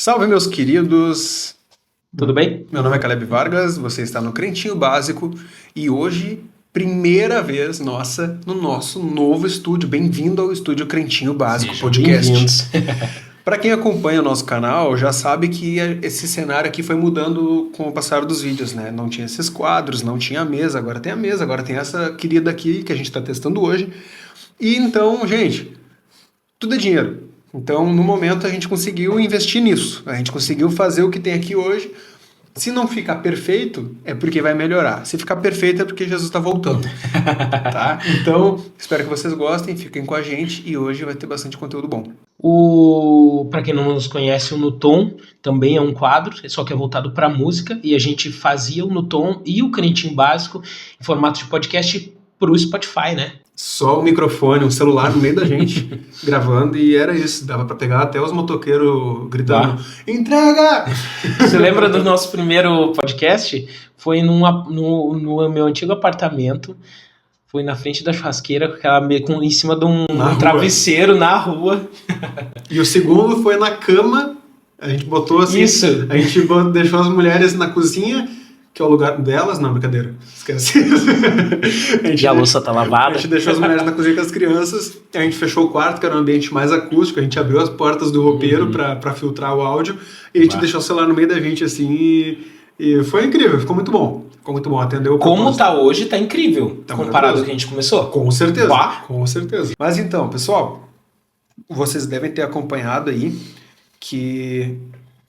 Salve, meus queridos! Tudo bem? Meu nome é Caleb Vargas, você está no Crentinho Básico e hoje, primeira vez nossa, no nosso novo estúdio. Bem-vindo ao estúdio Crentinho Básico Sejam Podcast. bem-vindos. Para quem acompanha o nosso canal, já sabe que esse cenário aqui foi mudando com o passar dos vídeos, né? Não tinha esses quadros, não tinha a mesa, agora tem essa querida aqui que a gente está testando hoje. E então, gente, tudo é dinheiro. Então, no momento, a gente conseguiu investir nisso. A gente conseguiu fazer o que tem aqui hoje. Se não ficar perfeito, é porque vai melhorar. Se ficar perfeito, é porque Jesus está voltando. Tá? Então, espero que vocês gostem, fiquem com a gente e hoje vai ter bastante conteúdo bom. Para quem não nos conhece, o Nutom também é um quadro, só que é voltado para música, e a gente fazia o Nutom e o Crentinho Básico em formato de podcast para o Spotify, né? Só o microfone, um celular no meio da gente, gravando, e era isso. Dava pra pegar até os motoqueiros gritando, entrega! Você lembra do nosso primeiro podcast? Foi no meu antigo apartamento, foi na frente da churrasqueira, em cima de um travesseiro na rua. E o segundo foi na cama, a gente botou assim... Isso! A gente deixou as mulheres na cozinha, que é o lugar delas, não, brincadeira, esquece. A louça tá lavada. A gente deixou as mulheres na cozinha com as crianças, a gente fechou o quarto, que era um ambiente mais acústico, a gente abriu as portas do roupeiro pra filtrar o áudio, e a gente deixou o celular no meio da gente, assim, e foi incrível, ficou muito bom, atendeu o propósito. Como tá hoje, tá incrível, comparado ao que a gente começou. Com certeza, com certeza. Mas então, pessoal, vocês devem ter acompanhado aí que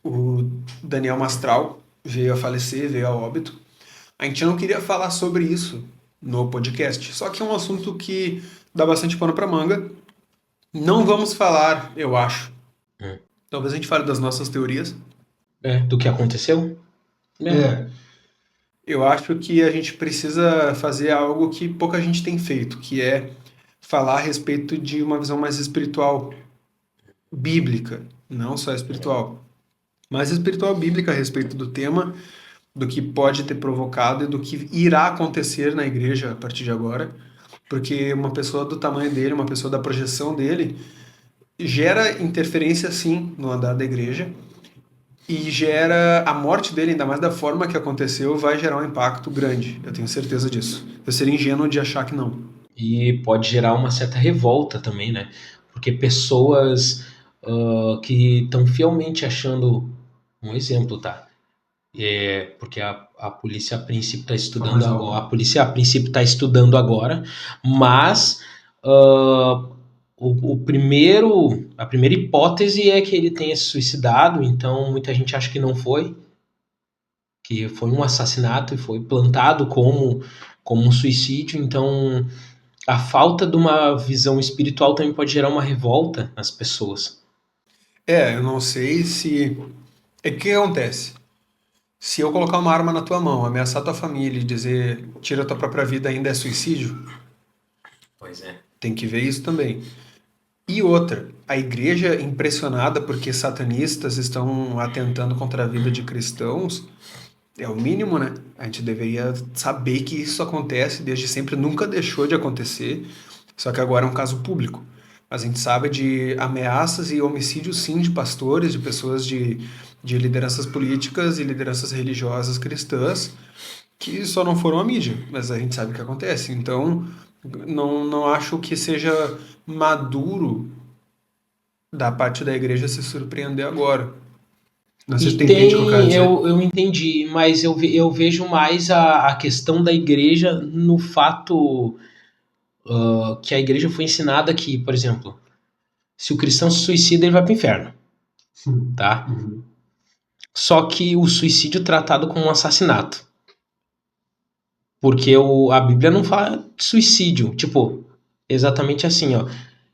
o Daniel Mastral veio a falecer, veio a óbito. A gente não queria falar sobre isso no podcast, só que é um assunto que dá bastante pano pra manga. Não vamos falar, eu acho. Talvez a gente fale das nossas teorias. Do que aconteceu? Eu acho que a gente precisa fazer algo que pouca gente tem feito, que é falar a respeito de uma visão mais espiritual, bíblica, não só espiritual, mas espiritual bíblica a respeito do tema, do que pode ter provocado e do que irá acontecer na igreja a partir de agora, porque uma pessoa do tamanho dele, uma pessoa da projeção dele, gera interferência sim no andar da igreja e gera a morte dele, ainda mais da forma que aconteceu, vai gerar um impacto grande, eu tenho certeza disso. Eu seria ingênuo de achar que não. E pode gerar uma certa revolta também, né? Porque pessoas que estão fielmente achando... Um exemplo, tá? Porque a polícia a princípio está estudando agora. A polícia a princípio está estudando agora, mas a primeira hipótese é que ele tenha se suicidado, então muita gente acha que não foi, que foi um assassinato e foi plantado como um suicídio. Então a falta de uma visão espiritual também pode gerar uma revolta nas pessoas. Eu não sei se... O que acontece? Se eu colocar uma arma na tua mão, ameaçar tua família e dizer tira tua própria vida, ainda é suicídio? Pois é. Tem que ver isso também. E outra, a igreja impressionada porque satanistas estão atentando contra a vida de cristãos, é o mínimo, né? A gente deveria saber que isso acontece desde sempre, nunca deixou de acontecer, só que agora é um caso público. Mas a gente sabe de ameaças e homicídios, sim, de pastores, de pessoas de lideranças políticas e lideranças religiosas cristãs que só não foram à mídia, mas a gente sabe o que acontece. Então, não acho que seja maduro da parte da igreja se surpreender agora. Não sei se tu entende o que eu quero dizer. Eu entendi, mas eu vejo mais a questão da igreja no fato... que a igreja foi ensinada que, por exemplo, se o cristão se suicida, ele vai para o inferno, tá? Só que o suicídio é tratado como um assassinato, porque a Bíblia não fala de suicídio, tipo, exatamente assim, ó,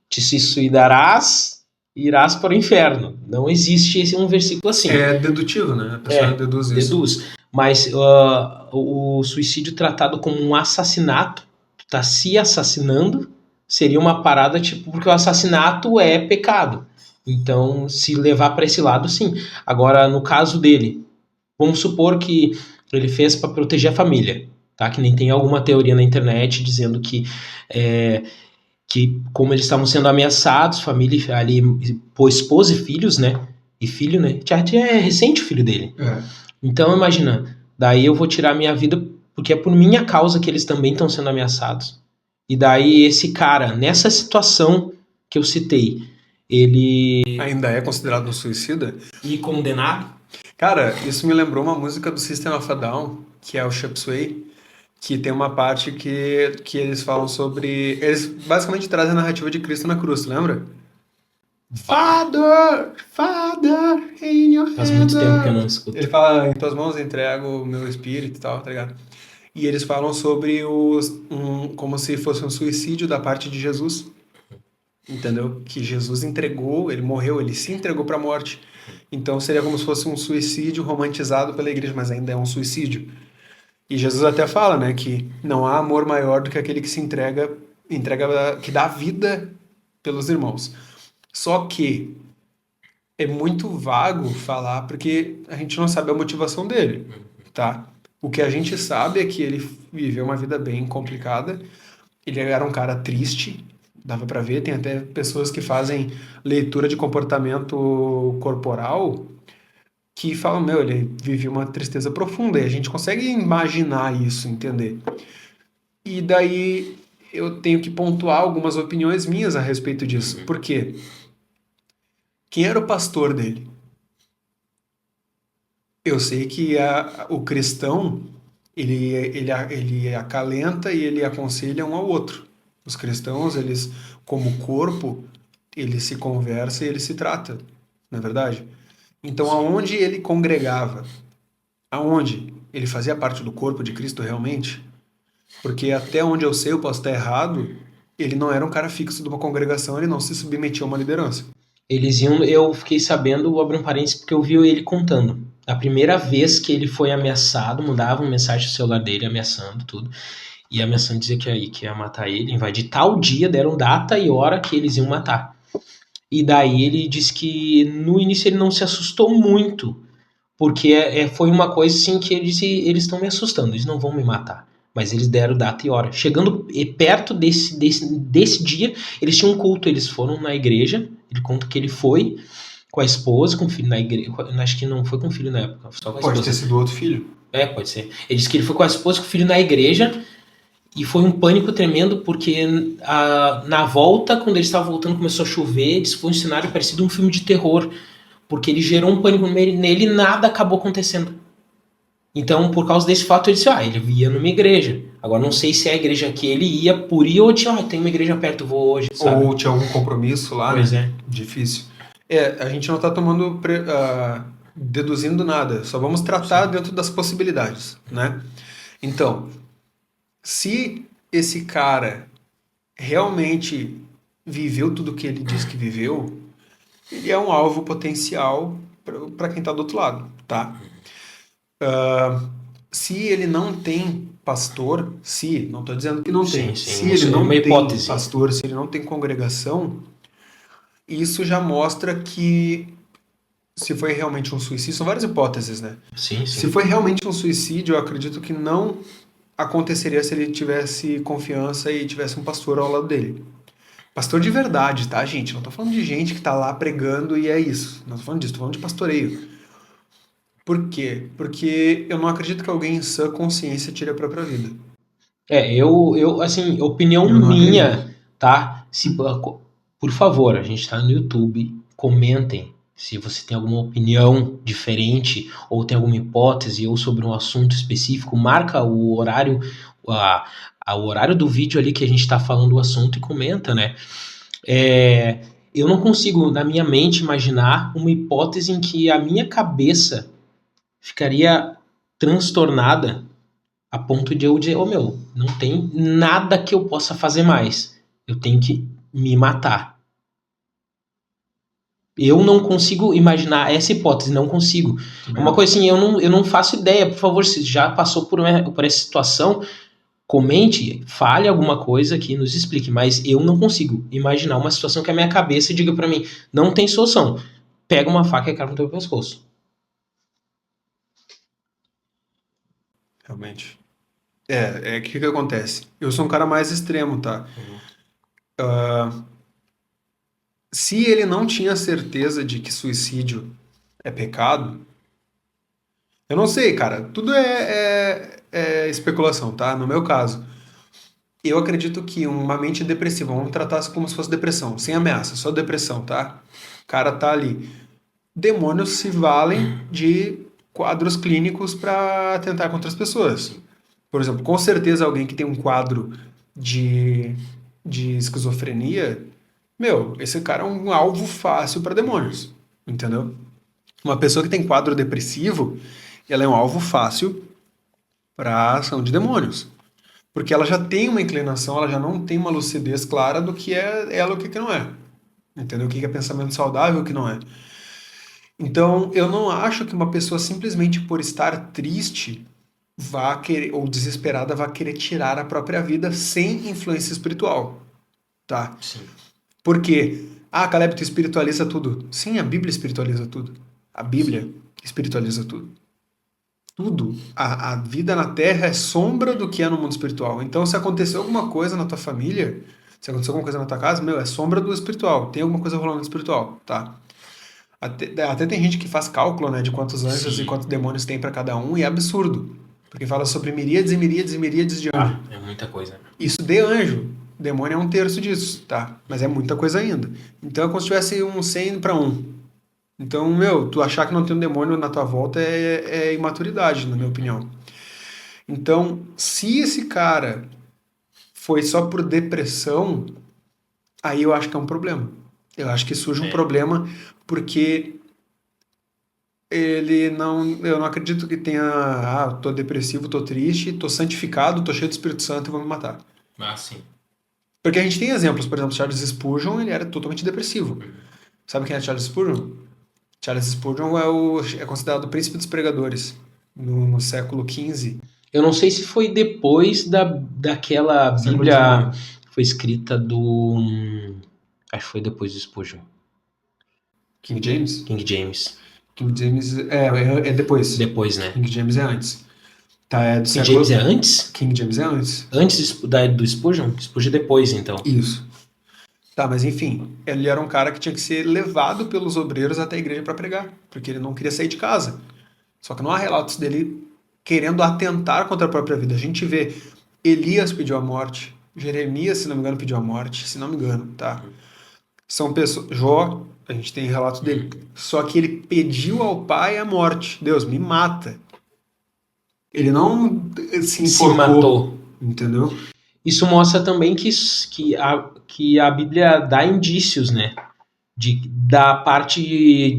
te suicidarás, irás para o inferno. Não existe um versículo assim. É dedutivo, né? A pessoa deduz isso. Deduz, mas o suicídio tratado como um assassinato, tá se assassinando, seria uma parada tipo, porque o assassinato é pecado. Então, se levar para esse lado, sim. Agora, no caso dele, vamos supor que ele fez para proteger a família, tá? Que nem tem alguma teoria na internet dizendo que como eles estavam sendo ameaçados, família ali, esposa e filhos, né? E filho, né? Já é recente o filho dele. É. Então, imagina, daí eu vou tirar minha vida porque é por minha causa que eles também estão sendo ameaçados. E daí esse cara, nessa situação que eu citei, ele Ainda é considerado um suicida? e condenado. Cara, isso me lembrou uma música do System of a Down, que é o Chop Suey, que tem uma parte que eles falam sobre... Eles basicamente trazem a narrativa de Cristo na cruz, lembra? Father, Father, in your Faz muito tempo que eu não hands. escuto. Ele fala, em tuas mãos entrego o meu espírito e tal, tá ligado? E eles falam sobre como se fosse um suicídio da parte de Jesus, entendeu? Que Jesus entregou, ele morreu, ele se entregou para a morte. Então seria como se fosse um suicídio romantizado pela igreja, mas ainda é um suicídio. E Jesus até fala, né, que não há amor maior do que aquele que se entrega, que dá vida pelos irmãos. Só que é muito vago falar porque a gente não sabe a motivação dele, tá? O que a gente sabe é que ele viveu uma vida bem complicada. Ele era um cara triste, dava pra ver. Tem até pessoas que fazem leitura de comportamento corporal que falam, meu, ele vivia uma tristeza profunda. E a gente consegue imaginar isso, entender. E daí eu tenho que pontuar algumas opiniões minhas a respeito disso. Por quê? Quem era o pastor dele? Eu sei que o cristão, ele acalenta e ele aconselha um ao outro. Os cristãos, eles, como corpo, eles se conversam e eles se tratam, não é verdade? Então, aonde ele congregava? Aonde? Ele fazia parte do corpo de Cristo realmente? Porque até onde eu sei, eu posso estar errado, ele não era um cara fixo de uma congregação, ele não se submetia a uma liderança. Eles iam, eu fiquei sabendo, vou abrir um parênteses, porque eu vi ele contando. A primeira vez que ele foi ameaçado, mandavam mensagem no celular dele ameaçando tudo. E ameaçando dizer que ia matar ele, invadir tal dia, deram data e hora que eles iam matar. E daí ele disse que no início ele não se assustou muito, porque foi uma coisa assim que ele disse, eles estão me assustando, eles não vão me matar. Mas eles deram data e hora. Chegando perto desse dia, eles tinham um culto, eles foram na igreja, ele conta que ele foi com a esposa, com o filho na igreja, acho que não foi com o filho na época, só com a Pode esposa. ter sido outro filho. É, pode ser. Ele disse que ele foi com a esposa e com o filho na igreja, e foi um pânico tremendo, porque na volta, quando ele estava voltando, começou a chover, disse que foi um cenário parecido um filme de terror, porque ele gerou um pânico nele e nada acabou acontecendo. Então, por causa desse fato, ele disse, ele ia numa igreja. Agora, não sei se é a igreja que ele ia por ir ou tinha, tem uma igreja perto, vou hoje, sabe? Ou tinha algum compromisso lá, Pois né? é. Difícil. A gente não está deduzindo nada, só vamos tratar dentro das possibilidades, né? Então, se esse cara realmente viveu tudo o que ele diz que viveu, ele é um alvo potencial para quem está do outro lado, tá? Se ele não tem pastor, não estou dizendo que não tem, se ele não tem pastor, se ele não tem congregação, isso já mostra que se foi realmente um suicídio, são várias hipóteses, né? Sim. Se foi realmente um suicídio, eu acredito que não aconteceria se ele tivesse confiança e tivesse um pastor ao lado dele. Pastor de verdade, tá, gente? Não tô falando de gente que tá lá pregando e é isso. Não tô falando disso, tô falando de pastoreio. Por quê? Porque eu não acredito que alguém em sã consciência tire a própria vida. Eu assim, opinião minha, tá? Por favor, a gente tá no YouTube, comentem se você tem alguma opinião diferente ou tem alguma hipótese ou sobre um assunto específico, marca o horário, o horário do vídeo ali que a gente está falando o assunto e comenta, né? Eu não consigo, na minha mente, imaginar uma hipótese em que a minha cabeça ficaria transtornada a ponto de eu dizer, não tem nada que eu possa fazer mais. Eu tenho que me matar. Eu não consigo imaginar essa hipótese, não consigo. Uma coisa assim, eu não faço ideia. Por favor, se já passou por essa situação, comente, fale alguma coisa aqui, nos explique. Mas eu não consigo imaginar uma situação que a minha cabeça diga pra mim, não tem solução. Pega uma faca e crava no teu pescoço. Realmente. O que acontece? Eu sou um cara mais extremo, tá? Se ele não tinha certeza de que suicídio é pecado? Eu não sei, cara. Tudo é especulação, tá? No meu caso, eu acredito que uma mente depressiva, vamos tratar isso como se fosse depressão, sem ameaça, só depressão, tá? O cara tá ali. Demônios se valem de quadros clínicos para tentar contra as pessoas. Por exemplo, com certeza alguém que tem um quadro de, de esquizofrenia, meu, esse cara é um alvo fácil para demônios, entendeu? Uma pessoa que tem quadro depressivo, ela é um alvo fácil para ação de demônios. Porque ela já tem uma inclinação, ela já não tem uma lucidez clara do que é ela e o que não é. Entendeu? O que é pensamento saudável e o que não é. Então, eu não acho que uma pessoa simplesmente por estar triste vá querer, ou desesperada, vá querer tirar a própria vida sem influência espiritual, tá? Sim. Por quê? Ah, Caleb, tu espiritualiza tudo. Sim, a Bíblia espiritualiza tudo. A Bíblia espiritualiza tudo. Tudo. A vida na Terra é sombra do que é no mundo espiritual. Então, se aconteceu alguma coisa na tua família, se aconteceu alguma coisa na tua casa, meu, é sombra do espiritual. Tem alguma coisa rolando no espiritual, tá? Até tem gente que faz cálculo, né, de quantos anjos e Sim. quantos demônios tem para cada um, e é absurdo. Porque fala sobre miríades e miríades e miríades de anjos. É muita coisa. Isso de anjo. Demônio é um terço disso, tá? Mas é muita coisa ainda. Então é como se tivesse um 100 para 1. Então, meu, tu achar que não tem um demônio na tua volta é imaturidade, na minha opinião. Então, se esse cara foi só por depressão, aí eu acho que é um problema. Eu acho que surge um problema porque eu não acredito que tenha, tô depressivo, tô triste, tô santificado, tô cheio do Espírito Santo e vou me matar. Ah, sim. Porque a gente tem exemplos, por exemplo, Charles Spurgeon, ele era totalmente depressivo. Sabe quem é Charles Spurgeon? Charles Spurgeon é considerado o príncipe dos pregadores no século XV. Eu não sei se foi depois daquela Bíblia que foi escrita do... acho que foi depois do Spurgeon. King James? King James. King James é depois. Depois, né? King James é antes. Tá, é do King século... James é antes? King James é antes. Antes do Spurgeon? Spurgeon é depois, então. Isso. Tá, mas enfim, ele era um cara que tinha que ser levado pelos obreiros até a igreja para pregar, porque ele não queria sair de casa. Só que não há relatos dele querendo atentar contra a própria vida. A gente vê Elias pediu a morte, Jeremias, se não me engano, pediu a morte, se não me engano, tá? São pessoas. Jó, a gente tem relatos dele. Só que ele pediu ao pai a morte. Deus, me mata. Ele não se enforcou. matou. Entendeu? Isso mostra também que a Bíblia dá indícios, né? Da parte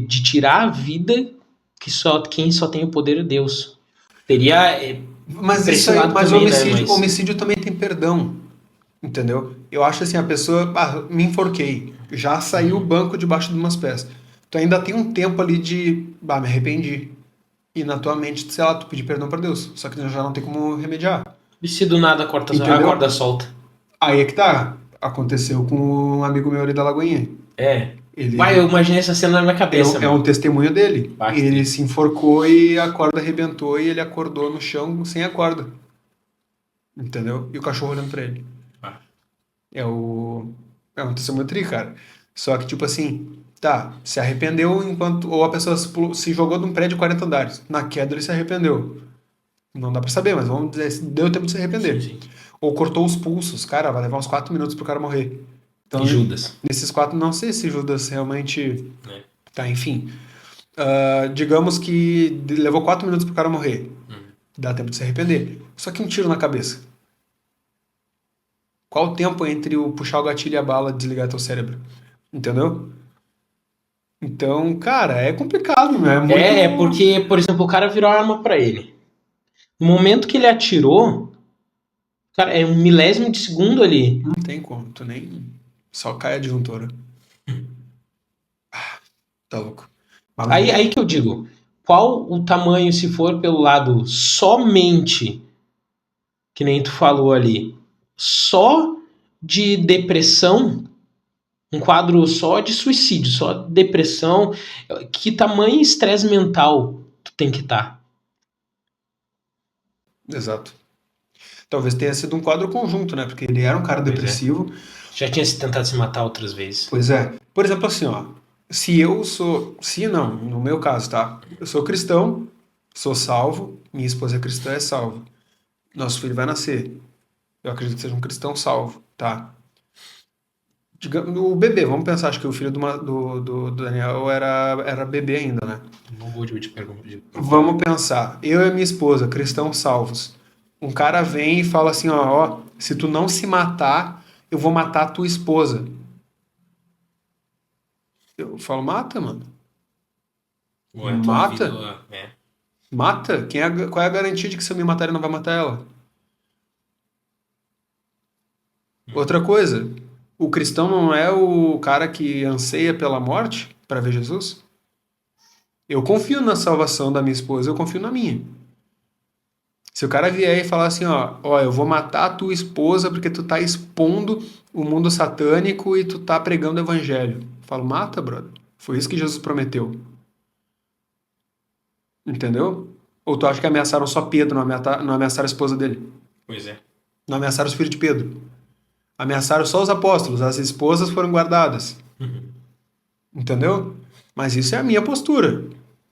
de tirar a vida que quem só tem o poder é Deus. Teria Mas esse lado mas também, homicídio também tem perdão. Entendeu? Eu acho assim, a pessoa, me enforquei, já saiu o banco debaixo de umas pés. Tu ainda tem um tempo ali de, me arrependi. E na tua mente, sei lá, tu pedir perdão pra Deus. Só que já não tem como remediar. E se do nada a corda solta? Aí é que tá. Aconteceu com um amigo meu ali da Lagoinha. Eu imaginei essa cena na minha cabeça. É um testemunho dele. Ele se enforcou e a corda arrebentou e ele acordou no chão sem a corda. Entendeu? E o cachorro olhando pra ele. É um testemunho tri, cara. Só que, tipo assim, tá, se arrependeu enquanto. Ou a pessoa se jogou de um prédio de 40 andares. Na queda ele se arrependeu. Não dá pra saber, mas vamos dizer, deu tempo de se arrepender. Sim. Ou cortou os pulsos. Cara, vai levar uns 4 minutos pro cara morrer. Então, e Judas? Nesses 4, não sei se Judas realmente. Tá, enfim. Digamos que levou 4 minutos pro cara morrer. Dá tempo de se arrepender. Só que um tiro na cabeça. Qual o tempo entre o puxar o gatilho e a bala desligar teu cérebro? Entendeu? Então, cara, é complicado, né? Porque, por exemplo, o cara virou a arma pra ele. No momento que ele atirou, cara, é um milésimo de segundo ali. Não tem como, tu nem... Só cai a disjuntora. Tá louco. Aí que eu digo, qual o tamanho, se for pelo lado somente, que nem tu falou ali, só de depressão, um quadro só de suicídio, só de depressão, que tamanho estresse mental tu tem que estar? Exato. Talvez tenha sido um quadro conjunto, né? Porque ele era um cara depressivo. Já tinha tentado se matar outras vezes. Pois é. Por exemplo, assim, ó. Se eu sou. Se não, no meu caso, tá? Eu sou cristão, sou salvo, minha esposa é cristã, é salvo. Nosso filho vai nascer. Eu acredito que seja um cristão salvo, tá? O bebê, vamos pensar, acho que o filho do Daniel era bebê ainda, né? Não vou te perguntar. Vamos pensar, eu e minha esposa, cristãos salvos. Um cara vem e fala assim, ó, se tu não se matar, eu vou matar a tua esposa. Eu falo, mata, mano. Ou é tua Mata? vida, Mata? Qual é a garantia de que se eu me matar ele não vai matar ela? Outra coisa, o cristão não é o cara que anseia pela morte para ver Jesus? Eu confio na salvação da minha esposa, eu confio na minha. Se o cara vier e falar assim, ó, eu vou matar a tua esposa porque tu tá expondo o mundo satânico e tu tá pregando o evangelho. Eu falo, mata, brother. Foi isso que Jesus prometeu. Entendeu? Ou tu acha que ameaçaram só Pedro, não ameaçaram a esposa dele? Pois é. Não ameaçaram os filhos de Pedro. Ameaçaram só os apóstolos, as esposas foram guardadas. Entendeu? Mas isso é a minha postura.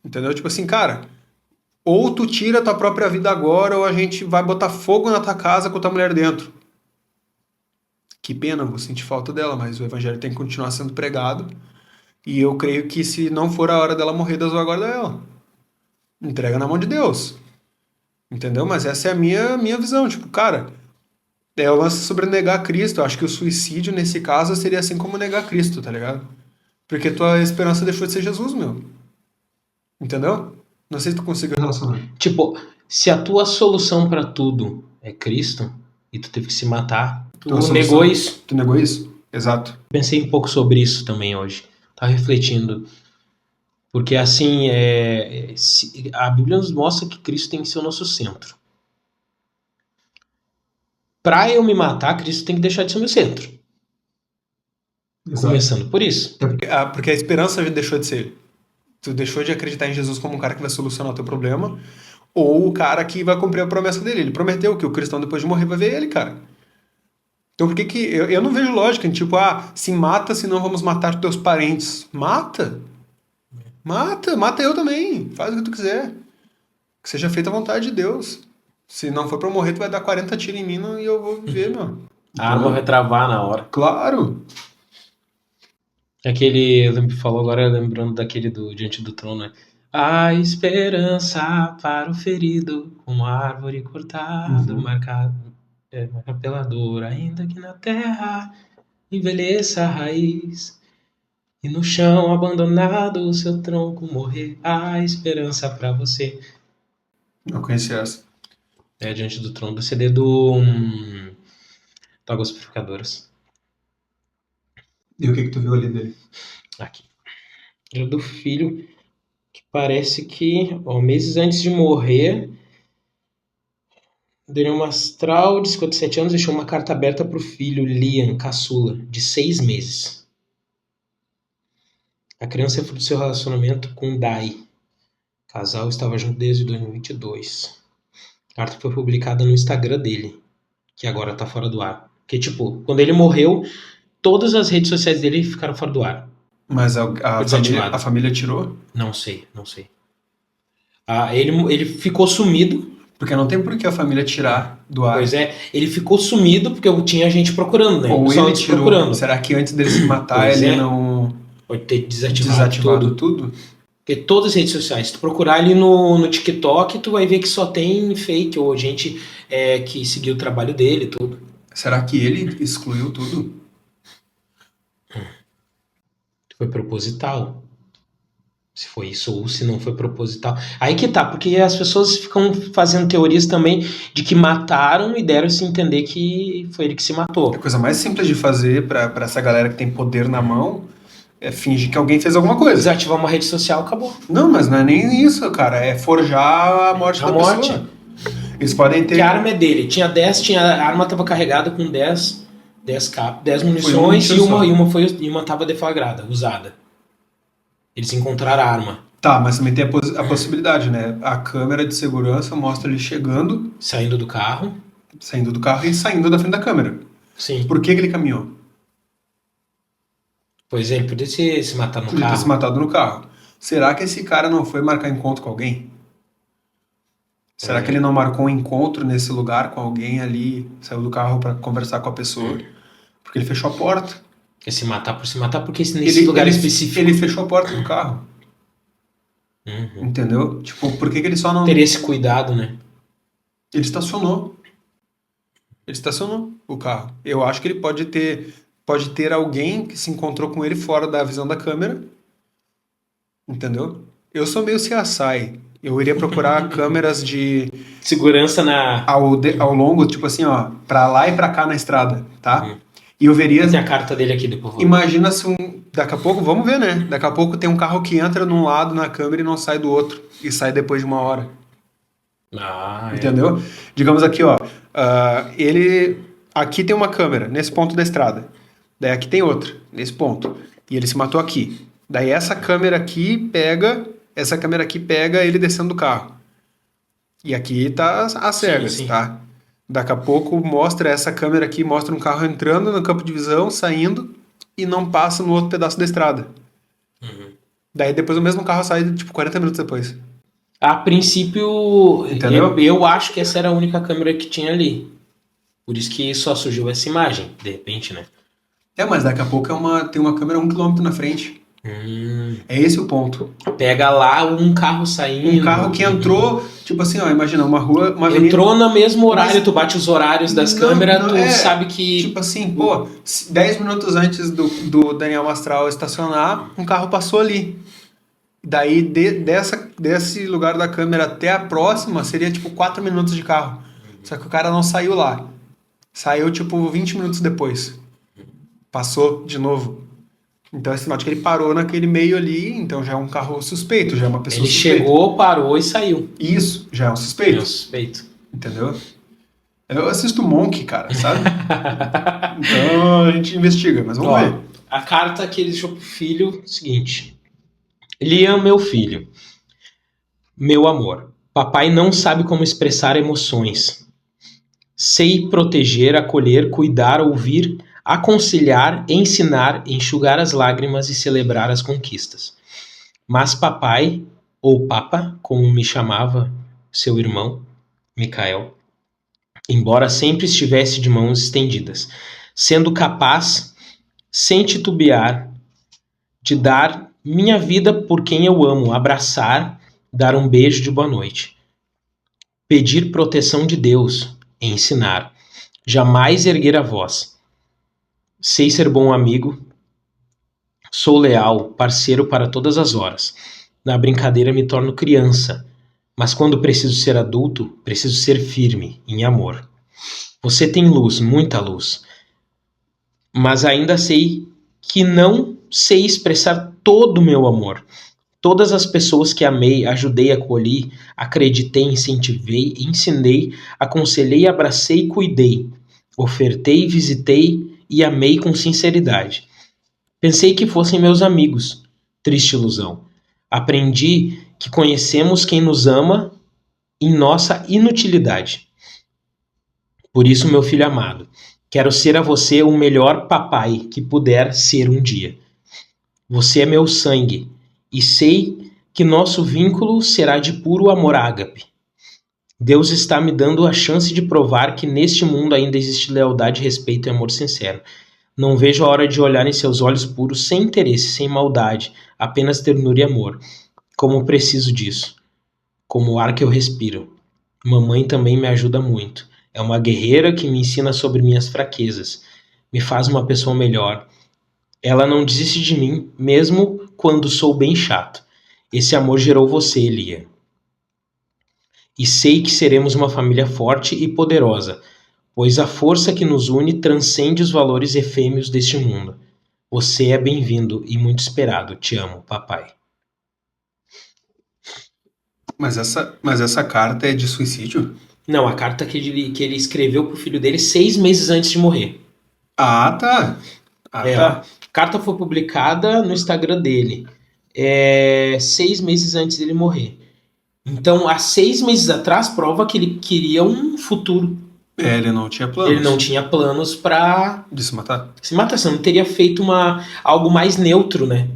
Entendeu? Tipo assim, cara, ou tu tira a tua própria vida agora, ou a gente vai botar fogo na tua casa com a tua mulher dentro. Que pena, vou sentir falta dela, mas o evangelho tem que continuar sendo pregado. E eu creio que se não for a hora dela morrer, Deus vai guardar ela. Entrega na mão de Deus. Entendeu? Mas essa é a minha visão. Tipo, cara, é o lance sobre negar Cristo. Eu acho que o suicídio, nesse caso, seria assim como negar Cristo, tá ligado? Porque tua esperança deixou de ser Jesus, meu. Entendeu? Não sei se tu consegue relacionar. Tipo, se a tua solução pra tudo é Cristo e tu teve que se matar, tu Tua solução- negou isso. Tu negou isso? Exato. Pensei um pouco sobre isso também hoje. Tava refletindo. Porque assim, a Bíblia nos mostra que Cristo tem que ser o nosso centro. Pra eu me matar, Cristo tem que deixar de ser o meu centro. Exato. Começando por isso. Porque a esperança deixou de ser ele. Tu deixou de acreditar em Jesus como um cara que vai solucionar o teu problema, ou o cara que vai cumprir a promessa dele. Ele prometeu que o cristão, depois de morrer, vai ver ele, cara. Então por que que... Eu não vejo lógica em tipo, se mata, senão vamos matar teus parentes. Mata! Mata eu também. Faz o que tu quiser. Que seja feita a vontade de Deus. Se não for pra eu morrer, tu vai dar 40 tiros em mim e eu vou viver, meu. A arma vai travar na hora. Claro! Aquele, falou agora, lembrando daquele do Diante do Trono, né? A esperança para o ferido, como árvore cortada, marcada pela dor, ainda que na terra envelheça a raiz, e no chão abandonado o seu tronco morrer, há esperança para você. Não conheci essa. É Diante do Trono, do CD do Águas Purificadoras. E o que tu viu ali dele? Aqui. É do filho que parece que, meses antes de morrer, Daniel Mastral, de 57 anos, deixou uma carta aberta para o filho Liam, caçula, de 6 meses. A criança é fruto do seu relacionamento com Dai. O casal estava junto desde 2022. A carta foi publicada no Instagram dele, que agora está fora do ar. Porque, tipo, quando ele morreu, todas as redes sociais dele ficaram fora do ar. Mas a família tirou? Não sei. Ele ficou sumido. Porque não tem por que a família tirar do ar. Pois é, ele ficou sumido porque tinha gente procurando, né? Ou ele tirou. Procurando. Será que antes dele se matar ele não pode ter desativado tudo? Porque todas as redes sociais, se tu procurar ali no TikTok, tu vai ver que só tem fake ou gente que seguiu o trabalho dele e tudo. Será que ele excluiu tudo? Foi proposital. Se foi isso ou se não foi proposital. Aí que tá, porque as pessoas ficam fazendo teorias também de que mataram e deram-se a entender que foi ele que se matou. A coisa mais simples de fazer pra essa galera que tem poder na mão é fingir que alguém fez alguma coisa. Desativar uma rede social, acabou. Não, mas não é nem isso, cara. É forjar a morte da pessoa. Eles podem ter... Que a arma é dele. Tinha 10, a arma estava carregada com 10 munições e uma estava deflagrada, usada. Eles encontraram a arma. Tá, mas também tem a possibilidade, né? A câmera de segurança mostra ele chegando... Saindo do carro e saindo da frente da câmera. Sim. Por que ele caminhou? Pois é, ele podia se matar no Podia ter se carro. matado no carro. Será que esse cara não foi marcar encontro com alguém? Será Pois que ele é. não marcou um encontro nesse lugar com alguém ali, saiu do carro para conversar com a pessoa? Porque ele fechou a porta. Quer se matar porque nesse Ele, lugar ele, específico. ele fechou a porta do carro, Uhum. entendeu? Tipo, por que que ele só Teria não... esse cuidado, né? Ele estacionou. Ele estacionou o carro. Eu acho que ele pode ter alguém que se encontrou com ele fora da visão da câmera, entendeu? Eu sou meio CSI. Eu iria procurar câmeras de Segurança na. ao longo, tipo assim, ó, pra lá e pra cá na estrada, tá? Uhum. E eu veria, Eu tenho a carta dele aqui, depois eu vou. imagina se daqui a pouco, vamos ver, né? Daqui a pouco tem um carro que entra num lado na câmera e não sai do outro, e sai depois de uma hora, Ah, é. entendeu? Digamos aqui, ó, aqui tem uma câmera, nesse ponto da estrada, daí aqui tem outra, nesse ponto, e ele se matou aqui. Daí essa câmera aqui pega ele descendo do carro. E aqui tá às Sim, cegas, sim. tá? Daqui a pouco mostra essa câmera aqui, mostra um carro entrando no campo de visão, saindo e não passa no outro pedaço da estrada. Uhum. Daí depois o mesmo carro sai, tipo, 40 minutos depois. A princípio, Entendeu? eu acho que essa era a única câmera que tinha ali. Por isso que só surgiu essa imagem, de repente, né? É, mas daqui a pouco tem uma câmera 1 quilômetro na frente. Hum. É esse o ponto. Pega lá um carro Um saindo. carro que entrou, tipo assim, ó, imagina, uma rua, uma avenida. Entrou no mesmo horário, Mas tu bate os horários das não, câmeras, não, tu sabe que. tipo assim, pô, 10 minutos antes do Daniel Mastral estacionar, um carro passou ali. Daí, desse lugar da câmera até a próxima, seria tipo 4 minutos de carro. Só que o cara não saiu lá. Saiu tipo 20 minutos depois. Passou de novo. Então é sinal de que ele parou naquele meio ali, então já é um carro suspeito, já é uma pessoa Ele suspeita. chegou, parou e saiu. Isso, já é um É suspeito. um suspeito. Entendeu? Eu assisto Monk, cara, sabe? Então a gente investiga, mas vamos ver. Ó, a carta que ele deixou pro filho, seguinte. Liam, meu filho, meu amor, papai não sabe como expressar emoções. Sei proteger, acolher, cuidar, ouvir, aconselhar, ensinar, enxugar as lágrimas e celebrar as conquistas. Mas papai, ou papa, como me chamava seu irmão, Micael, embora sempre estivesse de mãos estendidas, sendo capaz, sem titubear, de dar minha vida por quem eu amo, abraçar, dar um beijo de boa noite, pedir proteção de Deus, ensinar, jamais erguer a voz. Sei ser bom amigo, sou leal, parceiro para todas as horas. Na brincadeira me torno criança, mas quando preciso ser adulto, preciso ser firme, em amor. Você tem luz, muita luz, mas ainda sei que não sei expressar todo o meu amor. Todas as pessoas que amei, ajudei, acolhi, acreditei, incentivei, ensinei, aconselhei, abracei, cuidei, ofertei, visitei e amei com sinceridade. Pensei que fossem meus amigos. Triste ilusão. Aprendi que conhecemos quem nos ama em nossa inutilidade. Por isso, meu filho amado, quero ser a você o melhor papai que puder ser um dia. Você é meu sangue e sei que nosso vínculo será de puro amor ágape. Deus está me dando a chance de provar que neste mundo ainda existe lealdade, respeito e amor sincero. Não vejo a hora de olhar em seus olhos puros, sem interesse, sem maldade, apenas ternura e amor. Como preciso disso. Como o ar que eu respiro. Mamãe também me ajuda muito. É uma guerreira que me ensina sobre minhas fraquezas. Me faz uma pessoa melhor. Ela não desiste de mim, mesmo quando sou bem chato. Esse amor gerou você, Elia. E sei que seremos uma família forte e poderosa, pois a força que nos une transcende os valores efêmeros deste mundo. Você é bem-vindo e muito esperado. Te amo, papai. Mas essa carta é de suicídio? Não, a carta que ele escreveu pro filho dele 6 meses antes de morrer. Ah, tá. Ah, Ó. tá. A carta foi publicada no Instagram dele. 6 meses antes dele morrer. Então, há 6 meses atrás, prova que ele queria um futuro. Ele não tinha Ele não planos tinha planos pra de se matar. se matar. Você não teria feito algo mais neutro, né?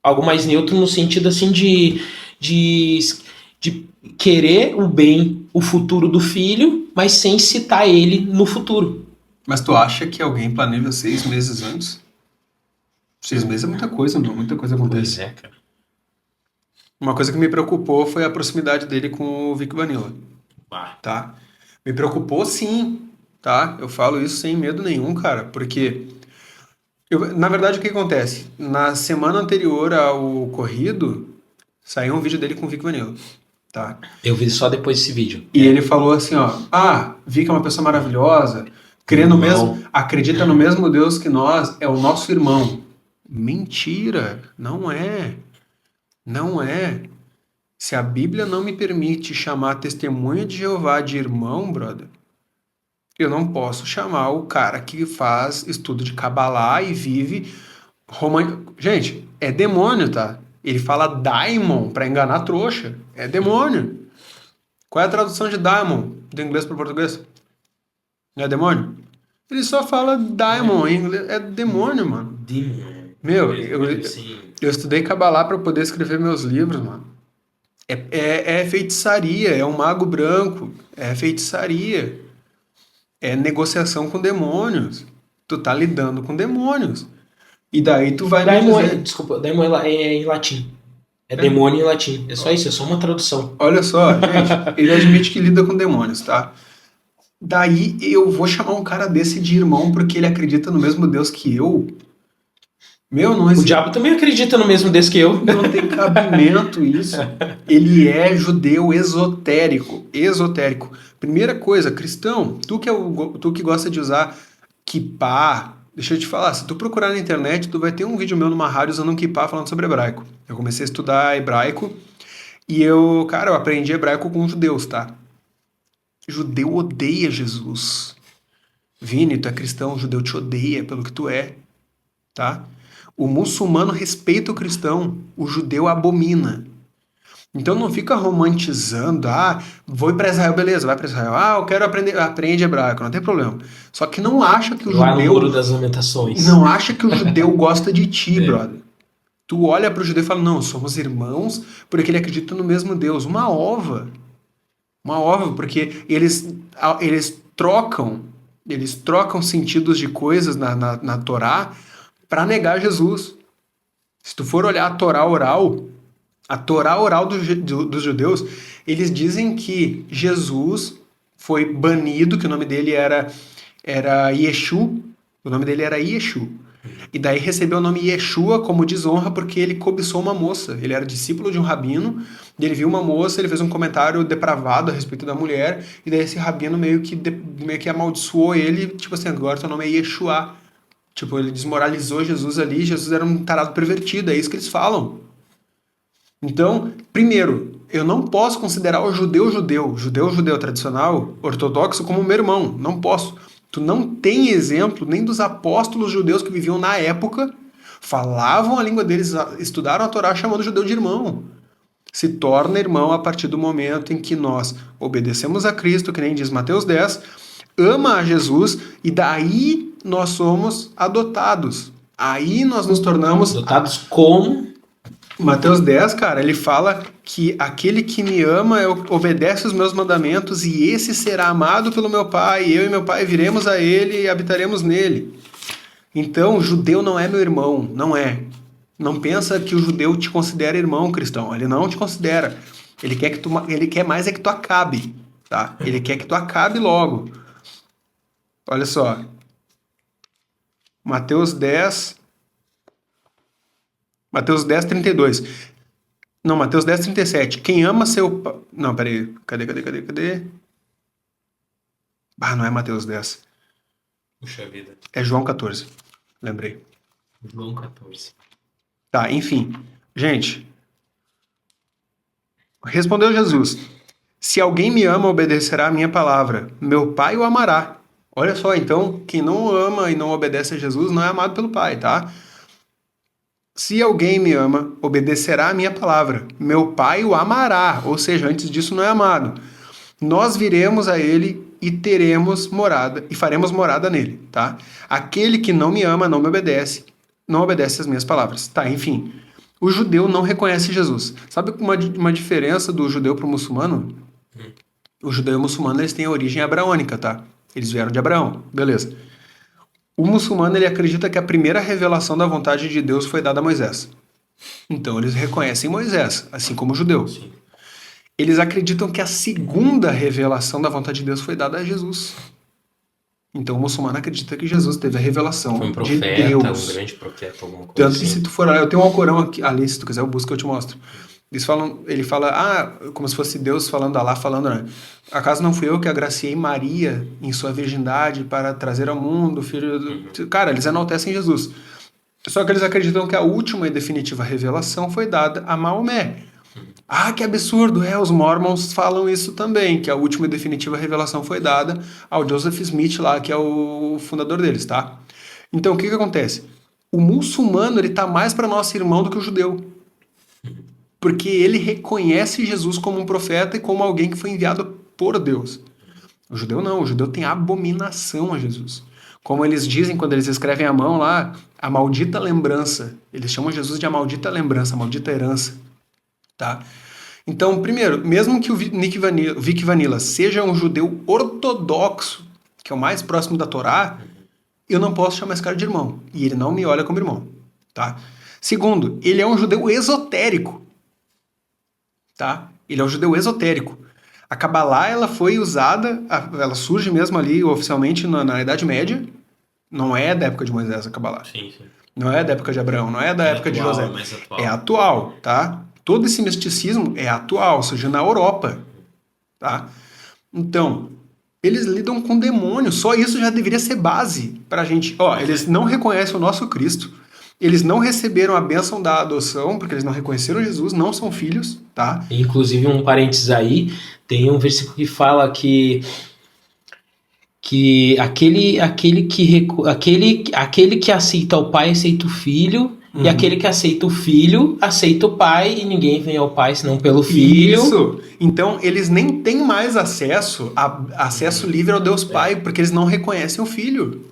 Algo mais neutro no sentido assim de, de querer o bem, o futuro do filho, mas sem citar ele no futuro. Mas tu acha que alguém planeja 6 meses antes? 6 meses é muita coisa, não. Muita coisa acontece. Pois é, cara. Uma coisa que me preocupou foi a proximidade dele com o Vic Vanilla, Bah. tá? Me preocupou sim, tá? Eu falo isso sem medo nenhum, cara, porque na verdade o que acontece? Na semana anterior ao corrido, saiu um vídeo dele com o Vic Vanilla, tá? Eu vi só depois desse vídeo. E ele falou assim, ó, Vic é uma pessoa maravilhosa, crê no mesmo, acredita no mesmo Deus que nós, é o nosso irmão. Mentira, não é. Não é. Se a Bíblia não me permite chamar a testemunha de Jeová de irmão, brother, eu não posso chamar o cara que faz estudo de Kabbalah e vive Gente, é demônio, tá? Ele fala daimon pra enganar trouxa. É demônio. Qual é a tradução de daimon do inglês para português? Não é demônio? Ele só fala daimon em inglês. É demônio, mano. Demon. Meu, eu estudei Kabbalah pra poder escrever meus livros, mano. É feitiçaria, é um mago branco, é feitiçaria, é negociação com demônios. Tu tá lidando com demônios. E daí tu vai me Daimon, dizer... desculpa, Daimon é em latim. É demônio em latim. É só isso, é só uma tradução. Olha só, gente, ele admite que lida com demônios, tá? Daí eu vou chamar um cara desse de irmão porque ele acredita no mesmo Deus que eu? Meu, não O existe. diabo também acredita no mesmo Deus que eu. Não tem cabimento isso. Ele é judeu esotérico. Esotérico. Primeira coisa, cristão, tu que gosta de usar kippah, deixa eu te falar, se tu procurar na internet, tu vai ter um vídeo meu numa rádio usando um kippah falando sobre hebraico. Eu comecei a estudar hebraico e eu aprendi hebraico com judeus, tá? Judeu odeia Jesus. Vini, tu é cristão, o judeu te odeia pelo que tu é, tá? O muçulmano respeita o cristão, o judeu abomina. Então não fica romantizando, vou ir para Israel, beleza, vai para Israel. Eu quero aprende hebraico, não tem problema. Só que não acha que o Lá judeu... no Muro das Lamentações. Não acha que o judeu gosta de ti, brother. Tu olha para o judeu e fala, não, somos irmãos porque ele acredita no mesmo Deus. Uma ova. Uma ova, porque eles trocam sentidos de coisas na Torá para negar Jesus. Se tu for olhar a Torá oral dos judeus, eles dizem que Jesus foi banido, que o nome dele era Yeshu, o nome dele era Yeshu. E daí recebeu o nome Yeshua como desonra porque ele cobiçou uma moça. Ele era discípulo de um rabino, e ele viu uma moça, ele fez um comentário depravado a respeito da mulher, e daí esse rabino meio que amaldiçoou ele, tipo assim, agora teu nome é Yeshua. Tipo, ele desmoralizou Jesus ali, Jesus era um tarado pervertido, é isso que eles falam. Então, primeiro, eu não posso considerar o judeu tradicional, ortodoxo, como meu irmão. Não posso. Tu não tem exemplo nem dos apóstolos judeus que viviam na época, falavam a língua deles, estudaram a Torá chamando o judeu de irmão. Se torna irmão a partir do momento em que nós obedecemos a Cristo, que nem diz Mateus 10, ama a Jesus, e daí nós somos adotados. Aí nós nos tornamos... Adotados como... Mateus 10, cara, ele fala que aquele que me ama obedece os meus mandamentos e esse será amado pelo meu Pai, e eu e meu Pai viremos a ele e habitaremos nele. Então, o judeu não é meu irmão, não é. Não pensa que o judeu te considera irmão, cristão. Ele não te considera. Ele quer mais é que tu acabe, tá? Ele quer que tu acabe logo. Olha só. Mateus 10, 32. Não, Mateus 10, 37. Quem ama seu... Não, peraí. Cadê? Não é Mateus 10. Puxa vida. É João 14. Lembrei. João 14. Tá, enfim. Gente. Respondeu Jesus. Se alguém me ama, obedecerá a minha palavra. Meu Pai o amará. Olha só, então, quem não ama e não obedece a Jesus não é amado pelo Pai, tá? Se alguém me ama, obedecerá a minha palavra. Meu Pai o amará. Ou seja, antes disso não é amado. nós viremos a ele e teremos morada, e faremos morada nele, tá? Aquele que não me ama não me obedece, não obedece às minhas palavras. Tá, enfim. O judeu não reconhece Jesus. Sabe uma diferença do judeu para o muçulmano? O judeu e o muçulmano, eles têm a origem abraônica, tá? Eles vieram de Abraão, beleza. O muçulmano, ele acredita que a primeira revelação da vontade de Deus foi dada a Moisés. Então, eles reconhecem Moisés, assim como o judeu. Sim. Eles acreditam que a segunda revelação da vontade de Deus foi dada a Jesus. Então, o muçulmano acredita que Jesus teve a revelação Foi um de profeta, Deus. um grande profeta, alguma coisa Tanto que assim. se tu for olhar, eu tenho um Alcorão aqui, ali, se tu quiser eu busco, eu te mostro. Ele fala, como se fosse Deus falando, Alá falando, né? Acaso não fui eu que agraciei Maria em sua virgindade para trazer ao mundo o filho do... Cara, eles enaltecem Jesus. Só que eles acreditam que a última e definitiva revelação foi dada a Maomé. Ah, que absurdo! Os Mormons falam isso também, que a última e definitiva revelação foi dada ao Joseph Smith lá, que é o fundador deles, tá? Então, o que acontece? O muçulmano, ele tá mais para nosso irmão do que o judeu. Porque ele reconhece Jesus como um profeta e como alguém que foi enviado por Deus. O judeu não, o judeu tem abominação a Jesus. Como eles dizem quando eles escrevem à mão lá, a maldita lembrança. Eles chamam Jesus de a maldita lembrança, a maldita herança. Tá? Então, primeiro, mesmo que o Vic Vanilla seja um judeu ortodoxo, que é o mais próximo da Torá, eu não posso chamar esse cara de irmão. E ele não me olha como irmão. Tá? Segundo, ele é um judeu esotérico. Tá? Ele é um judeu esotérico. A Kabbalah, ela foi usada, ela surge mesmo ali oficialmente na Idade Média. Não é da época de Moisés a Kabbalah. Sim, sim. Não é da época de Abraão, não é da época de José. Mais atual. É atual, tá? Todo esse misticismo é atual, surgiu na Europa, tá? Então, eles lidam com demônios, só isso já deveria ser base pra gente. Eles não reconhecem o nosso Cristo, eles não receberam a bênção da adoção, porque eles não reconheceram Jesus, não são filhos, tá? Inclusive, um parênteses aí, tem um versículo que fala que aquele que aceita o pai aceita o filho, e aquele que aceita o filho aceita o pai, e ninguém vem ao pai senão pelo filho. Isso! Então, eles nem têm mais acesso livre ao Deus Pai, porque eles não reconhecem o filho.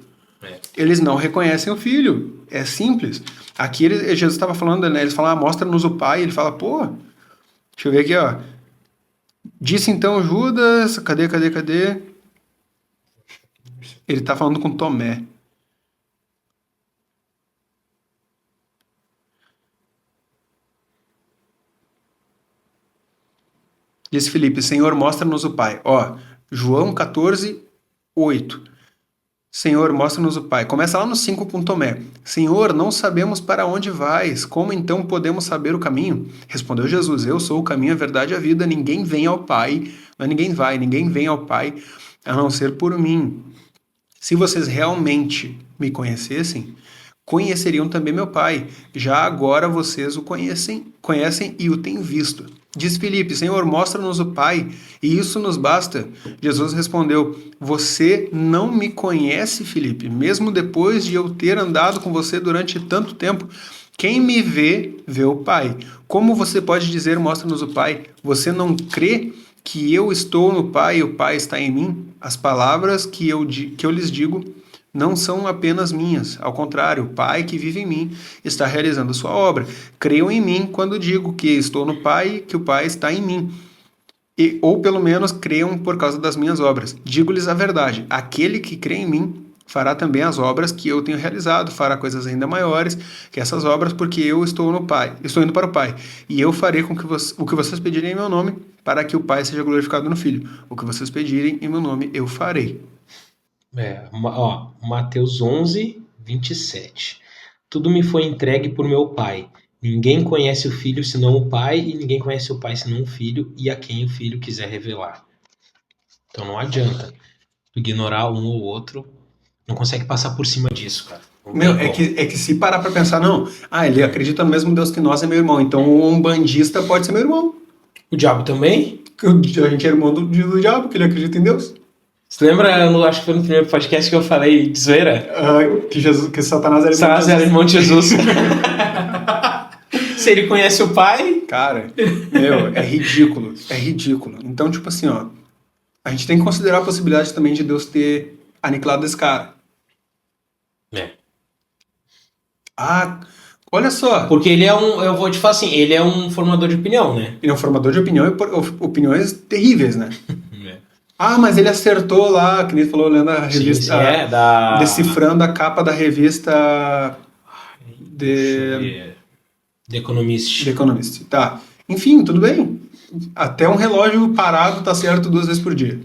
Eles não reconhecem o filho. É simples. Aqui Jesus estava falando, né? Eles falam, mostra-nos o pai. Ele fala, deixa eu ver aqui, ó. Disse então Judas, cadê? Ele está falando com Tomé. Diz Filipe, Senhor, mostra-nos o Pai. João 14, 8. Senhor, mostra-nos o Pai. Começa lá no 5 com Tomé. Senhor, não sabemos para onde vais. Como então podemos saber o caminho? Respondeu Jesus, eu sou o caminho, a verdade e a vida. Ninguém vem ao Pai, ninguém vem ao Pai a não ser por mim. Se vocês realmente me conhecessem, conheceriam também meu Pai. Já agora vocês o conhecem e o têm visto. Diz Filipe, Senhor, mostra-nos o Pai, e isso nos basta. Jesus respondeu, você não me conhece, Filipe, mesmo depois de eu ter andado com você durante tanto tempo. Quem me vê, vê o Pai. Como você pode dizer, mostra-nos o Pai? Você não crê que eu estou no Pai e o Pai está em mim? As palavras que eu lhes digo não são apenas minhas, ao contrário, o Pai que vive em mim está realizando a sua obra. Creiam em mim quando digo que estou no Pai e que o Pai está em mim. Ou pelo menos creiam por causa das minhas obras. Digo-lhes a verdade, aquele que crê em mim fará também as obras que eu tenho realizado, fará coisas ainda maiores que essas obras, porque eu estou no Pai, estou indo para o Pai. E eu farei com que o que vocês pedirem em meu nome, para que o Pai seja glorificado no Filho. O que vocês pedirem em meu nome, eu farei. Mateus 11, 27. Tudo me foi entregue por meu Pai. Ninguém conhece o Filho senão o Pai, e ninguém conhece o Pai senão o Filho, e a quem o Filho quiser revelar. Então não adianta ignorar um ou outro, não consegue passar por cima disso, cara. É que se parar pra pensar, ele acredita no mesmo Deus que nós, é meu irmão, então um bandista pode ser meu irmão. O diabo também? A gente é irmão do diabo, que ele acredita em Deus. Você lembra, acho que foi no primeiro podcast que eu falei de zoeira? Que Satanás era irmão de Jesus. Se ele conhece o Pai... Cara, é ridículo. Então, tipo assim, A gente tem que considerar a possibilidade também de Deus ter aniquilado esse cara. É. Ah, olha só. Porque ele é um, eu vou te falar assim, ele é um formador de opinião, né? Ele é um formador de opinião e opiniões terríveis, né? É. Ah, mas ele acertou lá, que nem falou, lendo a revista, decifrando a capa da revista Deixa eu ver. The Economist. The Economist. Tá. Enfim, tudo bem. Até um relógio parado tá certo 2 vezes por dia.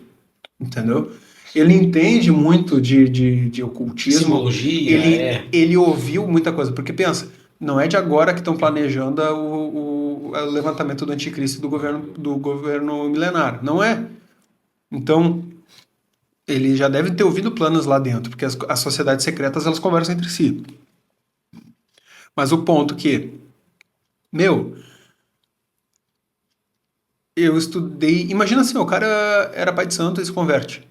Entendeu? Ele entende muito de ocultismo. Simbologia, ele ouviu muita coisa. Porque pensa, não é de agora que estão planejando o levantamento do anticristo do governo milenar. Não é. Então, ele já deve ter ouvido planos lá dentro, porque as sociedades secretas elas conversam entre si. Mas o ponto que, eu estudei. Imagina assim, o cara era pai de santo e se converte.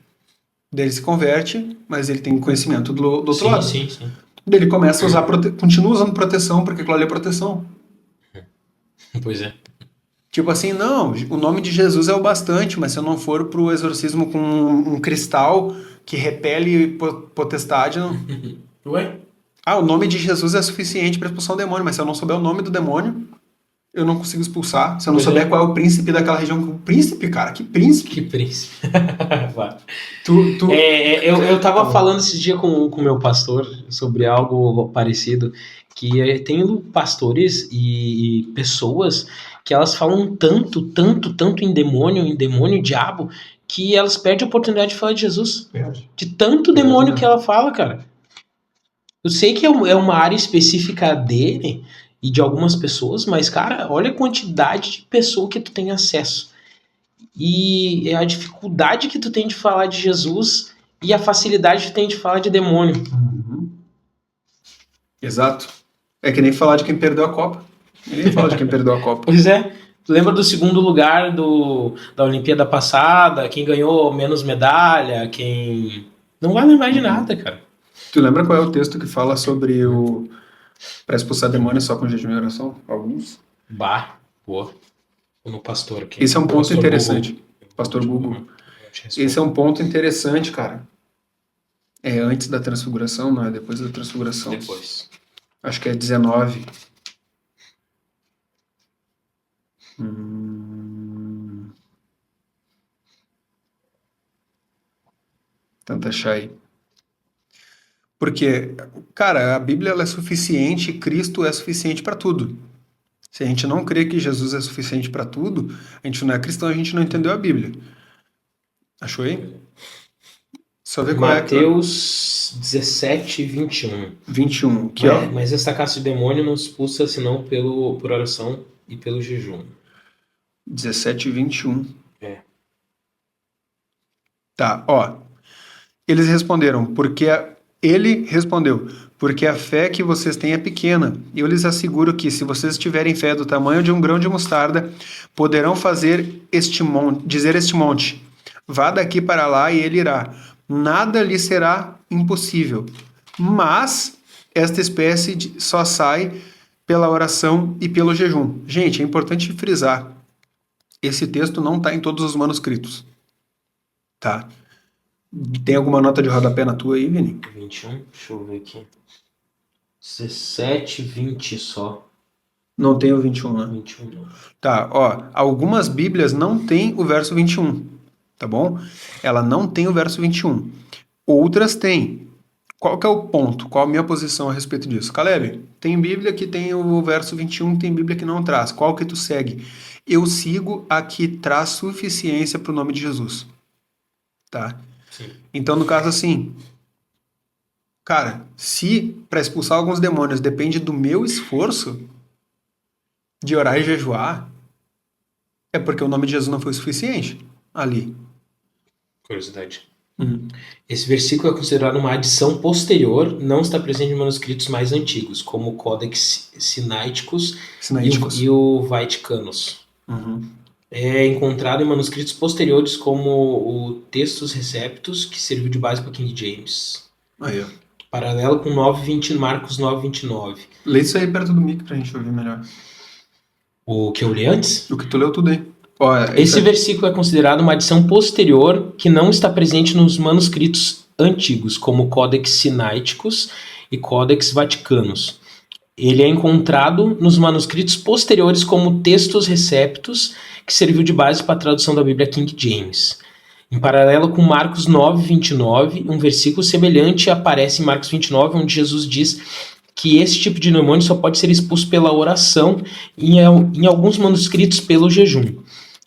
Daí ele se converte, mas ele tem conhecimento do outro lado. Sim. Daí ele começa a usar, continua usando proteção, porque aquilo ali é proteção. Pois é. Tipo assim, não, o nome de Jesus é o bastante, mas se eu não for pro exorcismo com um cristal que repele potestade, não. Ué? Ah, o nome de Jesus é suficiente para expulsar um demônio, mas se eu não souber o nome do demônio, eu não consigo expulsar. Se eu não souber qual é o príncipe daquela região. O príncipe, cara? Que príncipe? Que príncipe. Eu tava falando esse dia com o meu pastor sobre algo parecido, que tem pastores e pessoas que elas falam tanto em demônio, diabo, que elas perdem a oportunidade de falar de Jesus. De tanto demônio que ela fala, cara. Eu sei que é uma área específica dele e de algumas pessoas, mas, cara, olha a quantidade de pessoa que tu tem acesso. E a dificuldade que tu tem de falar de Jesus e a facilidade que tu tem de falar de demônio. Uhum. Exato. É que nem falar de quem perdeu a Copa. Ninguém fala de quem perdeu a Copa. Pois é. Tu lembra do segundo lugar da Olimpíada passada? Quem ganhou menos medalha? Quem... Não vai lembrar de nada, cara. Tu lembra qual é o texto que fala sobre o... para expulsar demônios só com jejum e oração? Alguns? Pô. No pastor aqui. Esse é um ponto interessante. Google. Pastor Google. Esse é um ponto interessante, cara. É antes da transfiguração, não é depois da transfiguração. Depois. Acho que é 19. Tenta achar aí. Porque, cara, a Bíblia ela é suficiente, Cristo é suficiente para tudo. Se a gente não crê que Jesus é suficiente para tudo, a gente não é cristão, a gente não entendeu a Bíblia. Achou aí? Só ver qual Mateus 17, 21. 21. Aqui, ó. Mas esta caça de demônio não expulsa senão por oração e pelo jejum. 17 e 21. É. Tá, ó. Eles responderam, ele respondeu, porque a fé que vocês têm é pequena. Eu lhes asseguro que, se vocês tiverem fé do tamanho de um grão de mostarda, poderão dizer este monte, vá daqui para lá e ele irá. Nada lhe será impossível. Mas esta espécie só sai pela oração e pelo jejum. Gente, é importante frisar, esse texto não está em todos os manuscritos. Tá? Tem alguma nota de rodapé na tua aí, Vini? 21, deixa eu ver aqui. 17, 20 só. Não tem o 21, né? 21 não. Tá, ó. Algumas bíblias não tem o verso 21, tá bom? Ela não tem o verso 21. Outras têm. Qual que é o ponto? Qual a minha posição a respeito disso? Caleb, tem bíblia que tem o verso 21, tem bíblia que não traz. Qual que tu segue? Eu sigo a que traz suficiência para o nome de Jesus. Tá? Sim. Então, no caso assim, cara, se para expulsar alguns demônios depende do meu esforço de orar e jejuar, é porque o nome de Jesus não foi suficiente ali. Curiosidade. Esse versículo é considerado uma adição posterior, não está presente em manuscritos mais antigos, como o Codex Sinaiticus. E o Vaticanus. É encontrado em manuscritos posteriores, como o Textus Receptus, que serviu de base para King James. Aí, ó. Paralelo com Marcos 9:29. Lê isso aí perto do mic pra gente ouvir melhor. O que eu li antes? O que tu leu tudo aí. Olha, Esse versículo é considerado uma adição posterior que não está presente nos manuscritos antigos, como Codex Sinaiticus e Codex Vaticanus. Ele é encontrado nos manuscritos posteriores como textos receptos, que serviu de base para a tradução da Bíblia King James. Em paralelo com Marcos 9:29, um versículo semelhante aparece em Marcos 29, onde Jesus diz que esse tipo de demônio só pode ser expulso pela oração e em alguns manuscritos pelo jejum.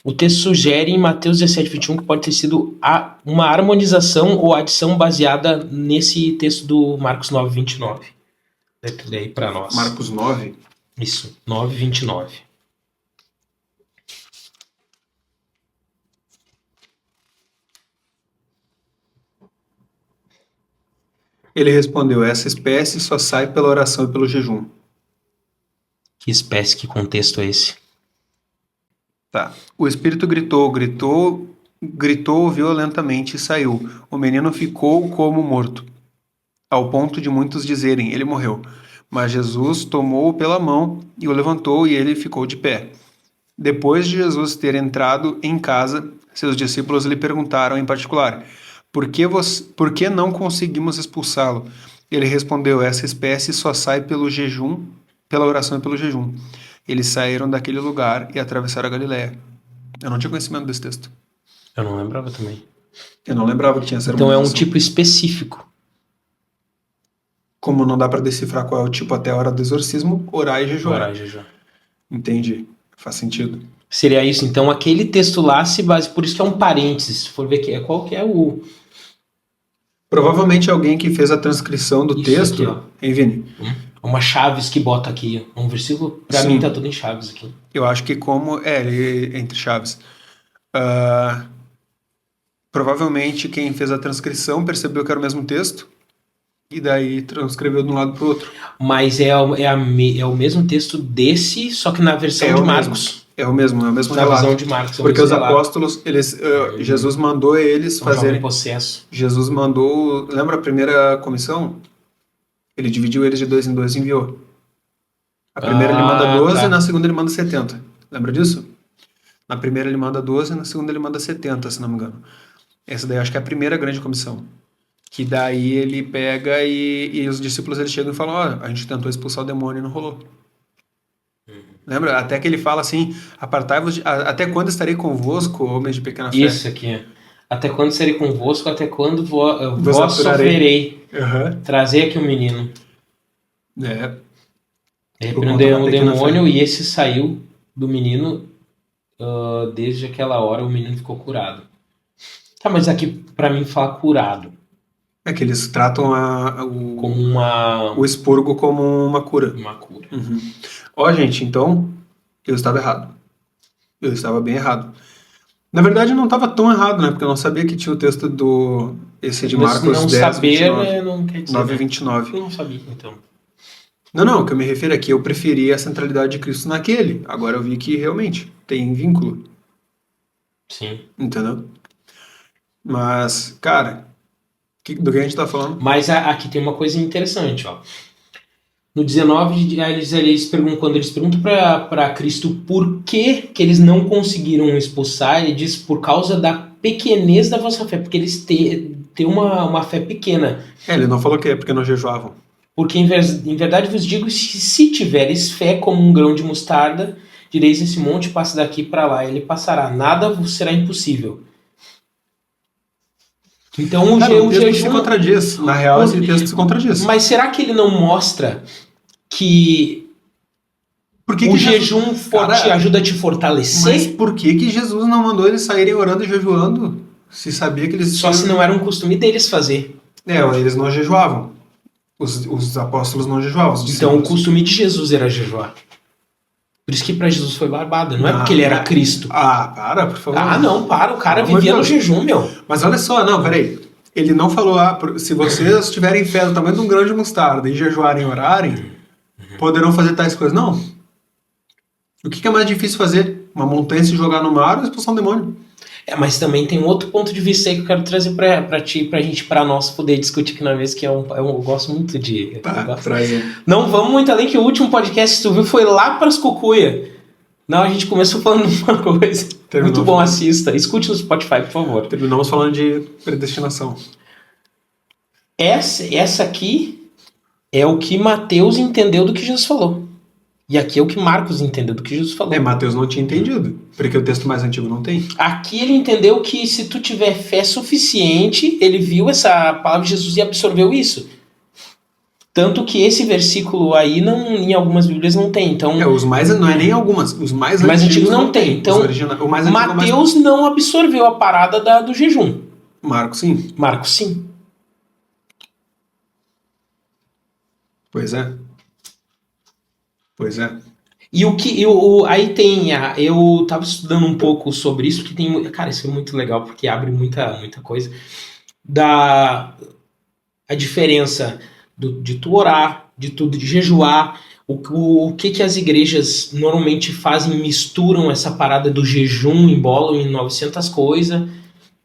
O texto sugere em Mateus 17:21 que pode ter sido uma harmonização ou adição baseada nesse texto do Marcos 9:29. Daí para nós. Marcos 9. Isso, 9:29. Ele respondeu: essa espécie só sai pela oração e pelo jejum. Que espécie, que contexto é esse? Tá. O espírito gritou violentamente e saiu. O menino ficou como morto, ao ponto de muitos dizerem: ele morreu. Mas Jesus tomou-o pela mão e o levantou, e ele ficou de pé. Depois de Jesus ter entrado em casa, seus discípulos lhe perguntaram em particular: por que não conseguimos expulsá-lo? Ele respondeu: essa espécie só sai pelo jejum, pela oração e pelo jejum. Eles saíram daquele lugar e atravessaram a Galiléia. Eu não tinha conhecimento desse texto. Eu não lembrava também. Eu não lembrava que tinha essa Então é um harmonização. tipo específico. Como não dá para decifrar qual é o tipo até a hora do exorcismo, orar e jejuar. Orar e jejuar. Entendi. Faz sentido. Seria isso. Então aquele texto lá se base... Por isso que é um parênteses. Se for ver qual que é o... Provavelmente alguém que fez a transcrição do Isso texto... aqui, ó. Hein, Vini? Uma chaves que bota aqui. Um versículo, pra Sim. mim, tá tudo em chaves aqui. Eu acho que como... ele entre chaves. Provavelmente quem fez a transcrição percebeu que era o mesmo texto e daí transcreveu de um lado para o outro. Mas é o mesmo texto desse, só que na versão de Marcos. É o mesmo Na relato. visão de Marcos. Porque os apóstolos, Jesus mandou eles fazerem... processo. Jesus mandou... Lembra a primeira comissão? Ele dividiu eles de 2 em 2 e enviou. A primeira ele manda 12, na segunda ele manda 70. Lembra disso? Na primeira ele manda 12, na segunda ele manda 70, se não me engano. Essa daí eu acho que é a primeira grande comissão. Que daí ele pega e os discípulos eles chegam e falam: a gente tentou expulsar o demônio e não rolou. Lembra? Até que ele fala assim: apartai-vos até quando estarei convosco, homens de pequena fé? Isso aqui. Até quando serei convosco, até quando vós sofrerei. Uhum. Trazer aqui o menino. Repreendeu o demônio e esse saiu do menino. Desde aquela hora o menino ficou curado. Tá, mas aqui pra mim falar curado. É que eles tratam o expurgo como uma cura. Uma cura. Ó, gente, então eu estava errado. Eu estava bem errado. Na verdade, não estava tão errado, né? Porque eu não sabia que tinha o texto esse de Marcos 10, não saber, 29, né, não quer dizer. 9:29. Eu não sabia, então. Não, o que eu me refiro aqui, eu preferi a centralidade de Cristo naquele. Agora eu vi que realmente tem vínculo. Sim. Entendeu? Mas, cara, do que a gente tá falando? Mas aqui tem uma coisa interessante, ó. No 19, eles perguntam, quando eles perguntam para Cristo por que eles não conseguiram expulsar, ele diz: por causa da pequenez da vossa fé, porque eles têm uma fé pequena. Ele não falou que é porque não jejuavam. Porque em verdade vos digo, se tiveres fé como um grão de mostarda, direis esse monte, passe daqui para lá, ele passará, nada vos será impossível. Então o texto se contradiz. Na real, esse texto se contradiz. Mas será que ele não mostra que o jejum ajuda a te fortalecer? Mas por que Jesus não mandou eles saírem orando e jejuando? Se sabia que eles... Só se não era um costume deles fazer. Eles não jejuavam. Os apóstolos não jejuavam. Então o costume de Jesus era jejuar. Por isso que para Jesus foi barbada. Não é porque ele era Cristo. Para, por favor. Não, para. O cara vivia no jejum, meu. Mas olha só, peraí. Ele não falou, se vocês tiverem fé do tamanho de um grão de mostarda e jejuarem e orarem, poderão fazer tais coisas. Não. O que é mais difícil fazer? Uma montanha se jogar no mar ou expulsar um demônio? Mas também tem outro ponto de vista aí que eu quero trazer pra ti, pra nós poder discutir aqui na vez, que eu gosto muito de... Traz aí. Não vamos muito além, que o último podcast que tu viu foi lá pras cucuia. Não, a gente começou falando uma coisa. Muito bom, assista. Escute no Spotify, por favor. Terminamos falando de predestinação. Essa aqui é o que Mateus entendeu do que Jesus falou. E aqui é o que Marcos entendeu do que Jesus falou. Mateus não tinha entendido, porque o texto mais antigo não tem. Aqui ele entendeu que se tu tiver fé suficiente, ele viu essa palavra de Jesus e absorveu isso. Tanto que esse versículo aí, em algumas Bíblias não tem. Então, não é nem algumas, os mais antigos não tem. Então, Mateus não absorveu a parada do jejum. Marcos sim. Marcos sim. Pois é. E aí tem, eu tava estudando um pouco sobre isso, porque tem, cara, isso é muito legal, porque abre muita coisa, a diferença de tu orar, de jejuar, o que as igrejas normalmente fazem, misturam essa parada do jejum, embolam em 900 coisas,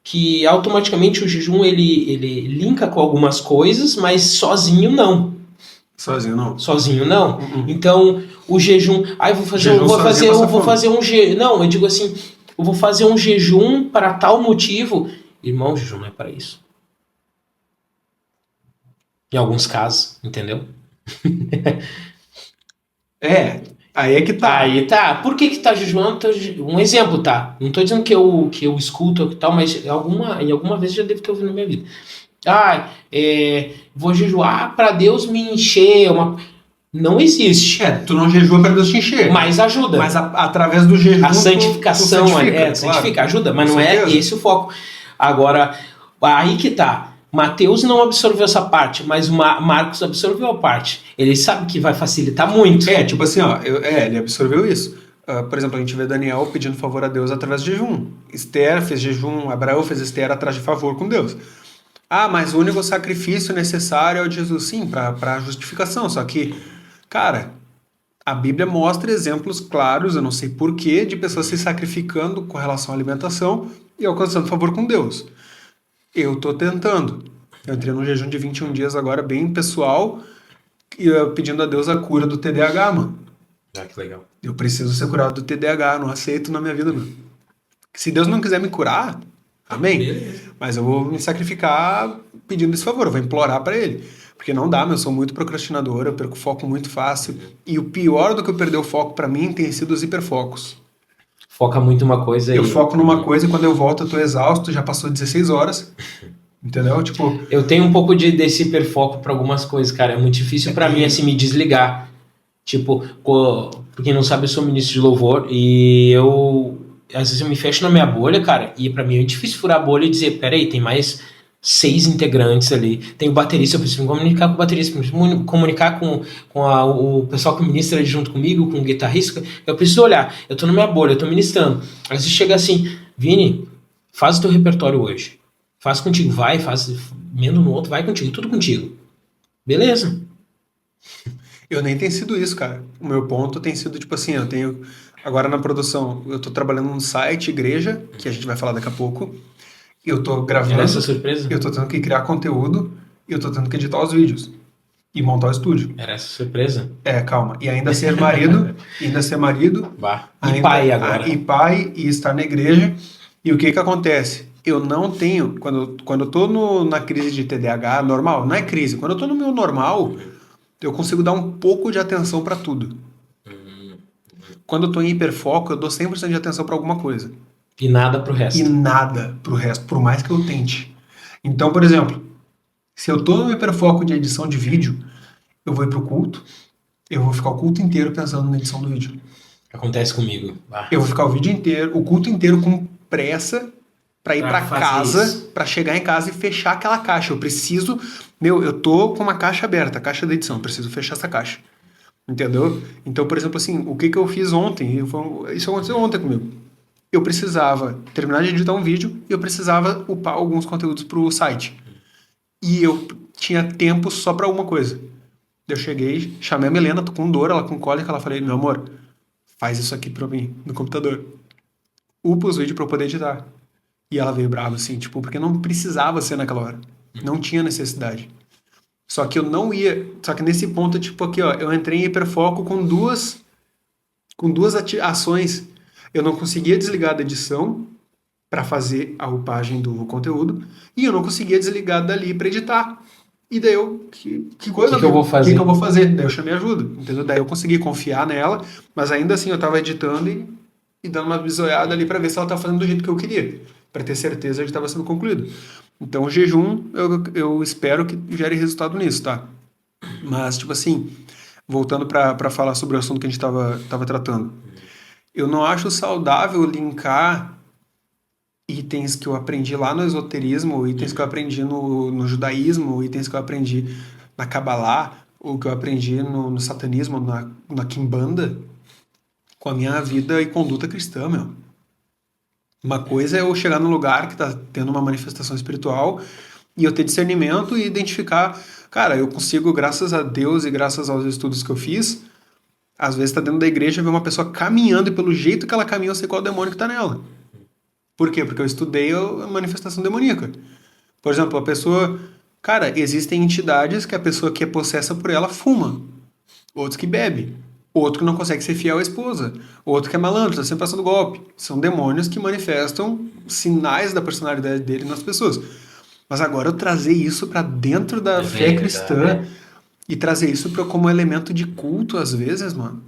que automaticamente o jejum ele linka com algumas coisas, mas sozinho não. Sozinho não. Então, eu vou fazer um jejum para tal motivo. Irmão, o jejum não é para isso. Em alguns casos, entendeu? Aí é que tá. Aí tá. Por que tá jejuando? Um exemplo, tá? Não tô dizendo que eu escuto e tal, mas em alguma vez já devo ter ouvido na minha vida. Vou jejuar para Deus me encher. Não existe. Tu não jejua para Deus te encher. Mas ajuda. Mas através do jejum. A santificação santifica, ajuda, mas não é esse o foco. Agora, aí que tá. Mateus não absorveu essa parte, mas Marcos absorveu a parte. Ele sabe que vai facilitar muito. Tipo assim, ele absorveu isso. Por exemplo, a gente vê Daniel pedindo favor a Deus através de jejum. Esther fez jejum, Abraão fez Esther atrás de favor com Deus. Mas o único sacrifício necessário é o de Jesus. Sim, para justificação. Só que, cara, a Bíblia mostra exemplos claros, eu não sei porquê, de pessoas se sacrificando com relação à alimentação e alcançando favor com Deus. Eu tô tentando. Eu entrei num jejum de 21 dias agora, bem pessoal, e pedindo a Deus a cura do TDAH, mano. Que legal. Eu preciso ser curado do TDAH, não aceito na minha vida, mano. Se Deus não quiser me curar, amém? Beleza. Mas eu vou me sacrificar pedindo esse favor, eu vou implorar pra ele. Porque não dá, eu sou muito procrastinador, eu perco o foco muito fácil. E o pior do que eu perder o foco pra mim tem sido os hiperfocos. Foca muito uma coisa Eu foco numa coisa e quando eu volto eu tô exausto, já passou 16 horas. Entendeu? Tipo... Eu tenho um pouco desse hiperfoco pra algumas coisas, cara. É muito difícil pra mim, assim, me desligar. Tipo, pra quem não sabe, eu sou ministro de louvor e às vezes eu me fecho na minha bolha, cara, e pra mim é difícil furar a bolha e dizer, peraí, tem mais 6 integrantes ali, tem o baterista, eu preciso me comunicar com o baterista, eu preciso me comunicar com o pessoal que ministra ali junto comigo, com o guitarrista, eu preciso olhar, eu tô na minha bolha, eu tô ministrando. Às vezes chega assim, Vini, faz o teu repertório hoje, faz contigo, faz emenda no outro, vai contigo, tudo contigo. Beleza. Eu nem tenho sido isso, cara. O meu ponto tem sido, tipo assim, eu tenho... Agora na produção, eu tô trabalhando num site, igreja, que a gente vai falar daqui a pouco. Eu tô gravando... Essa surpresa? Eu tô tendo que criar conteúdo e eu tô tendo que editar os vídeos. E montar o estúdio. Era essa surpresa? Calma. E ainda ser marido. Bah. E pai agora. E pai, e estar na igreja. E o que acontece? Eu não tenho... Quando eu tô na crise de TDAH, normal, não é crise. Quando eu tô no meu normal... Eu consigo dar um pouco de atenção para tudo. Quando eu tô em hiperfoco, eu dou 100% de atenção para alguma coisa. E nada pro resto. Por mais que eu tente. Então, por exemplo, se eu tô no hiperfoco de edição de vídeo, eu vou ir pro culto, eu vou ficar o culto inteiro pensando na edição do vídeo. Acontece comigo. Eu vou ficar o culto inteiro com pressa para ir para casa, para chegar em casa e fechar aquela caixa. Eu preciso... eu tô com uma caixa aberta, a caixa da edição, eu preciso fechar essa caixa. Entendeu? Então, por exemplo, assim, o que eu fiz ontem? Isso aconteceu ontem comigo. Eu precisava terminar de editar um vídeo e eu precisava upar alguns conteúdos pro site. E eu tinha tempo só para uma coisa. Eu cheguei, chamei a Milena, tô com dor, ela com cólica, ela falei, meu amor, faz isso aqui pra mim, no computador. Upa os vídeos pra eu poder editar. E ela veio brava, assim, tipo, porque não precisava ser naquela hora. Não tinha necessidade. Só que eu não ia... Só que nesse ponto, tipo, aqui, ó, eu entrei em hiperfoco com duas ações. eu não conseguia desligar da edição para fazer a upagem do conteúdo e eu não conseguia desligar dali para editar. E daí eu, que coisa, que eu vou fazer? O que eu vou fazer? Daí eu chamei ajuda, entendeu? Daí eu consegui confiar nela, mas ainda assim eu tava editando e dando uma bisoiada ali para ver se ela tava fazendo do jeito que eu queria, para ter certeza de que estava sendo concluído. Então o jejum, eu espero que gere resultado nisso, tá? Mas, tipo assim, voltando para falar sobre o assunto que a gente tava tratando, eu não acho saudável linkar itens que eu aprendi lá no esoterismo, itens que eu aprendi no judaísmo, itens que eu aprendi na Kabbalah, ou que eu aprendi no satanismo, na Kimbanda, com a minha vida e conduta cristã, meu. Uma coisa é eu chegar num lugar que tá tendo uma manifestação espiritual e eu ter discernimento e identificar, cara, eu consigo, graças a Deus e graças aos estudos que eu fiz, às vezes tá dentro da igreja ver uma pessoa caminhando e pelo jeito que ela caminha eu sei qual é o demônio que tá nela. Por quê? Porque eu estudei a manifestação demoníaca. Por exemplo, a pessoa... Cara, existem entidades que a pessoa que é possessa por ela fuma. Outros que bebe. Outro que não consegue ser fiel à esposa. Outro que é malandro, está sempre passando golpe. São demônios que manifestam sinais da personalidade dele nas pessoas. Mas agora eu trazer isso para dentro da fé cristã e trazer isso como elemento de culto às vezes, mano.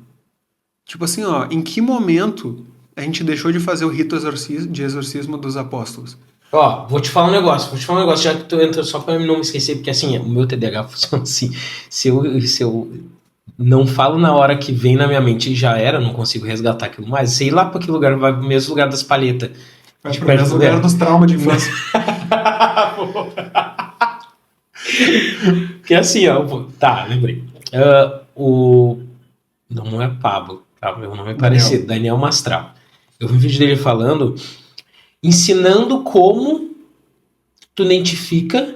Tipo assim, ó, em que momento a gente deixou de fazer o rito de exorcismo dos apóstolos? Ó, vou te falar um negócio, já que tu entra, só pra não me esquecer, porque assim, o meu TDAH funciona assim, se eu não falo na hora que vem na minha mente, já era, não consigo resgatar aquilo mais, sei lá pra que lugar, vai pro mesmo lugar das palhetas. Vai pro mesmo lugar dos traumas de infância. Que assim, ó, tá, lembrei. Não é Pablo, tá? Meu nome é parecido, Daniel Mastral. Eu vi um vídeo dele falando, ensinando como tu identifica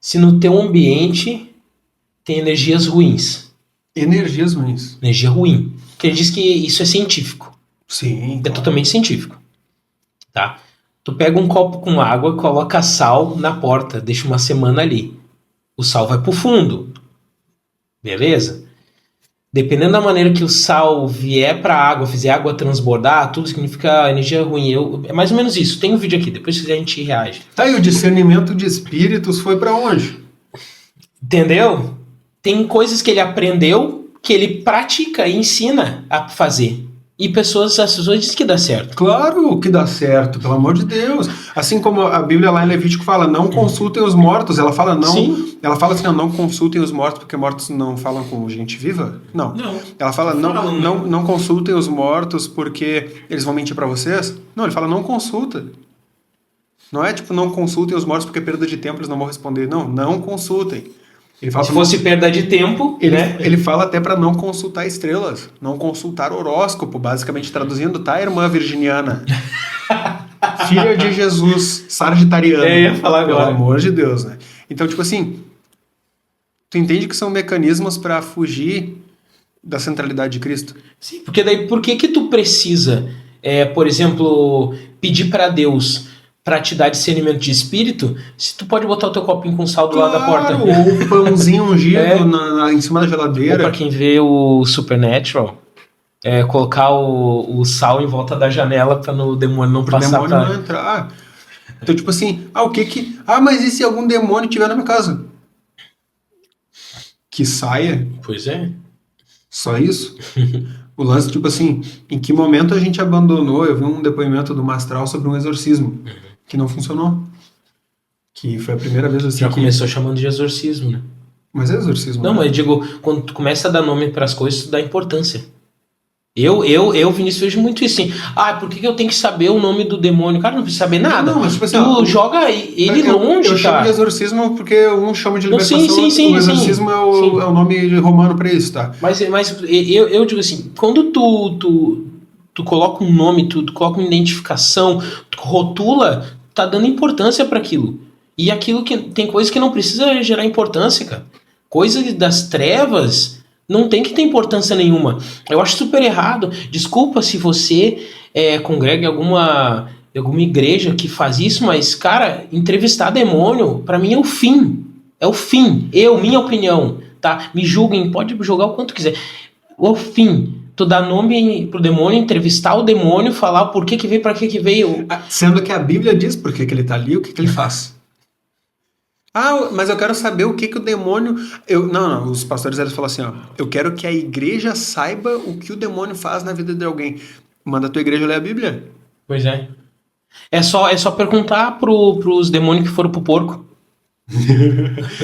se no teu ambiente tem energias ruins. Energias ruins. Energia ruim. Porque ele diz que isso é científico. Sim. É totalmente científico. Tá? Tu pega um copo com água, coloca sal na porta, deixa uma semana ali. O sal vai pro fundo. Beleza? Dependendo da maneira que o sal vier para a água, fizer a água transbordar, tudo significa energia ruim. É mais ou menos isso. Tem um vídeo aqui, depois se a gente reage. Tá, e o discernimento de espíritos foi para onde? Entendeu? Tem coisas que ele aprendeu, que ele pratica e ensina a fazer. E as pessoas dizem que dá certo. Claro que dá certo, pelo amor de Deus. Assim como a Bíblia lá em Levítico fala, não consultem os mortos. Ela fala não. Sim. Ela fala assim, não consultem os mortos, porque mortos não falam com gente viva? Não. Ela fala, não consultem os mortos porque eles vão mentir para vocês? Não, ele fala, não consulta. Não é tipo, não consultem os mortos porque é perda de tempo, eles não vão responder. Não consultem. Ele fala se fosse perda de tempo, ele fala até para não consultar estrelas, não consultar horóscopo, basicamente traduzindo, tá, irmã virginiana? Filha de Jesus, sagitariana. Ia falar agora. Pelo amor de Deus, né? Então, tipo assim, tu entende que são mecanismos para fugir da centralidade de Cristo? Sim, porque daí por que tu precisa, por exemplo, pedir para Deus para te dar discernimento de espírito, se tu pode botar o teu copinho com sal do lado da porta. Ou o pãozinho ungido em cima da geladeira. Ou pra quem vê o Supernatural, colocar o sal em volta da janela para o demônio não passar. Pro demônio não entrar. Então, tipo assim, o que que... mas e se algum demônio tiver na minha casa? Que saia. Pois é. Só isso? O lance, tipo assim, em que momento a gente abandonou? Eu vi um depoimento do Mastral sobre um exorcismo que não funcionou. Que foi a primeira vez assim. Já começou chamando de exorcismo, né? Mas é exorcismo. Não, mas eu digo, quando tu começa a dar nome para as coisas, tu dá importância. Eu, Vinícius, vejo muito isso assim. Por que eu tenho que saber o nome do demônio? Cara, não precisa saber nada. Não, mas tipo assim, tu joga ele longe, eu chamo de exorcismo porque um chama de libertação. Sim, o exorcismo é o nome romano para isso, tá? Mas eu digo assim, quando tu coloca um nome, tu coloca uma identificação, tu rotula, tu tá dando importância para aquilo. E aquilo que tem coisa que não precisa gerar importância, cara. Coisa das trevas não tem que ter importância nenhuma. Eu acho super errado. Desculpa se você congrega em alguma igreja que faz isso, mas, cara, entrevistar demônio, pra mim é o fim. É o fim. Minha opinião, tá? Me julguem, pode jogar o quanto quiser. O fim. tu dá nome pro demônio, entrevistar o demônio, falar por que veio, pra que veio. Sendo que a Bíblia diz por que ele tá ali, o que ele faz. Mas eu quero saber o que o demônio... Não, os pastores eles falam assim, ó, eu quero que a igreja saiba o que o demônio faz na vida de alguém. Manda a tua igreja ler a Bíblia. Pois é. É só perguntar pros demônios que foram pro porco.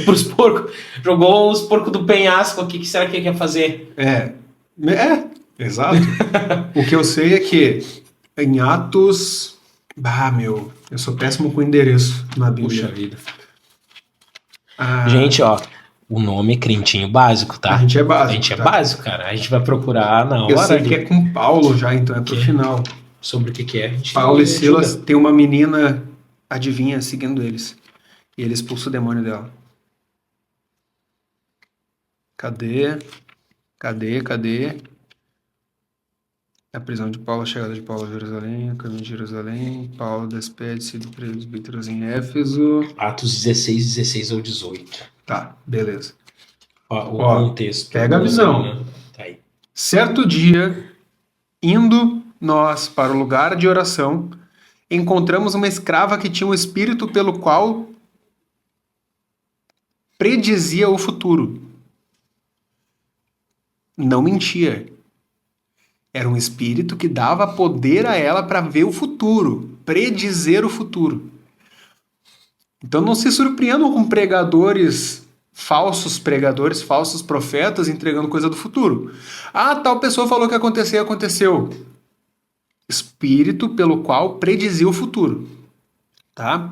Pros porcos. Jogou os porcos do penhasco aqui, o que será que ele quer fazer? Exato. O que eu sei é que em Atos... eu sou péssimo com endereço na Bíblia. Puxa vida. Gente, ó, o nome é Crentinho Básico, tá? A gente é básico. A gente é básico, cara. A gente vai procurar na hora. Eu sei que é com Paulo já, então é pro final. Sobre o que é. Paulo e Silas, tem uma menina, adivinha, seguindo eles. E ele expulsa o demônio dela. Cadê? A prisão de Paulo, a chegada de Paulo a Jerusalém, o caminho de Jerusalém, Paulo despede-se do presbíteros em Éfeso. Atos 16 ou 18. Tá, beleza. O contexto. Pega a visão. Né? Tá aí. Certo dia, indo nós para o lugar de oração, encontramos uma escrava que tinha um espírito pelo qual predizia o futuro. Não mentia. Era um espírito que dava poder a ela para ver o futuro, predizer o futuro. Então não se surpreendam com falsos pregadores, falsos profetas entregando coisa do futuro. Tal pessoa falou que aconteceu. Espírito pelo qual predizia o futuro. Tá?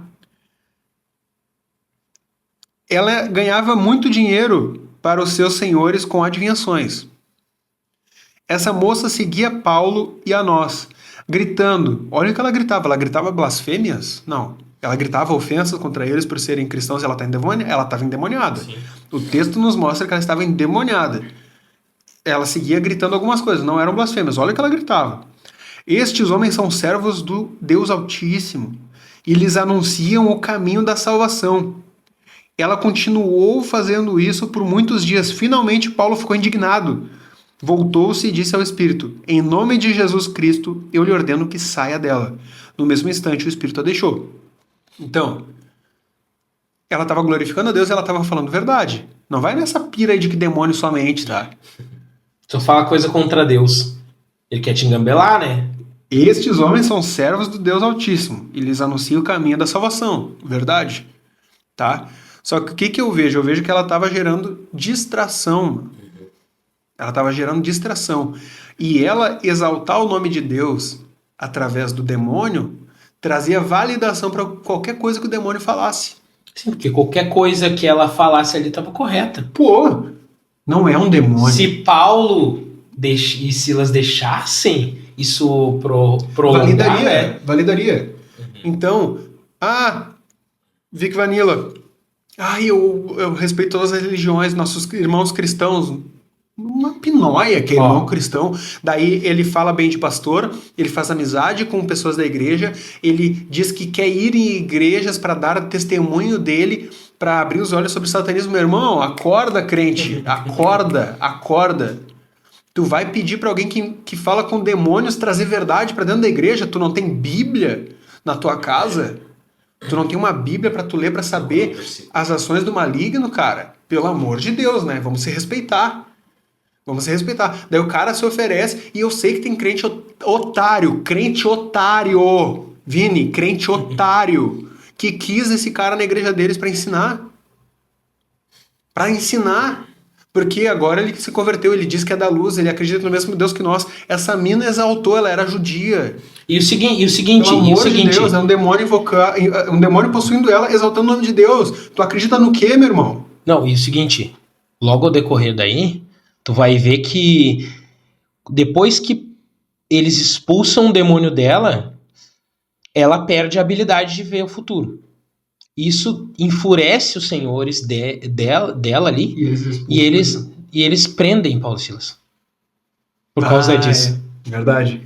Ela ganhava muito dinheiro para os seus senhores com adivinhações. Essa moça seguia Paulo e a nós, gritando. Olha o que ela gritava. Ela gritava blasfêmias? Não. Ela gritava ofensas contra eles por serem cristãos. Ela estava endemoniada. Sim. O texto nos mostra que ela estava endemoniada. Ela seguia gritando algumas coisas. Não eram blasfêmias. Olha o que ela gritava. Estes homens são servos do Deus Altíssimo e lhes anunciam o caminho da salvação. Ela continuou fazendo isso por muitos dias. Finalmente, Paulo ficou indignado. Voltou-se e disse ao Espírito, em nome de Jesus Cristo, eu lhe ordeno que saia dela. No mesmo instante, o Espírito a deixou. Então, ela estava glorificando a Deus e ela estava falando verdade. Não vai nessa pira aí de que demônio sua mente, tá? Tu fala coisa contra Deus. Ele quer te engambelar, né? Estes homens são servos do Deus Altíssimo e lhes anuncia o caminho da salvação. Verdade? Tá? Só que o que eu vejo? Eu vejo que ela estava gerando distração. Ela estava gerando distração. E ela exaltar o nome de Deus através do demônio trazia validação para qualquer coisa que o demônio falasse. Sim, porque qualquer coisa que ela falasse ali estava correta. Pô, não é um demônio. Se Paulo e Silas deixassem isso prolongar, validaria. Então, Vic Vanilla, eu respeito todas as religiões, nossos irmãos cristãos. Uma pinóia que é irmão cristão. Daí ele fala bem de pastor, ele faz amizade com pessoas da igreja, ele diz que quer ir em igrejas para dar testemunho dele, para abrir os olhos sobre o satanismo. Meu irmão, acorda, crente, acorda. Tu vai pedir para alguém que fala com demônios trazer verdade para dentro da igreja? Tu não tem Bíblia na tua casa? Tu não tem uma Bíblia para tu ler para saber as ações do maligno, cara? Pelo amor de Deus, né? Vamos se respeitar. Daí o cara se oferece, e eu sei que tem crente otário, Vini, crente otário, que quis esse cara na igreja deles para ensinar. Porque agora ele se converteu, ele diz que é da luz, ele acredita no mesmo Deus que nós. Essa mina exaltou, ela era judia. E o seguinte, pelo amor de Deus, é um demônio um demônio possuindo ela, exaltando o nome de Deus. Tu acredita no quê, meu irmão? Não, e o seguinte, logo ao decorrer daí, tu vai ver que depois que eles expulsam o demônio dela, ela perde a habilidade de ver o futuro. Isso enfurece os senhores dela ali e eles prendem Paulo e Silas. Por causa disso. Verdade.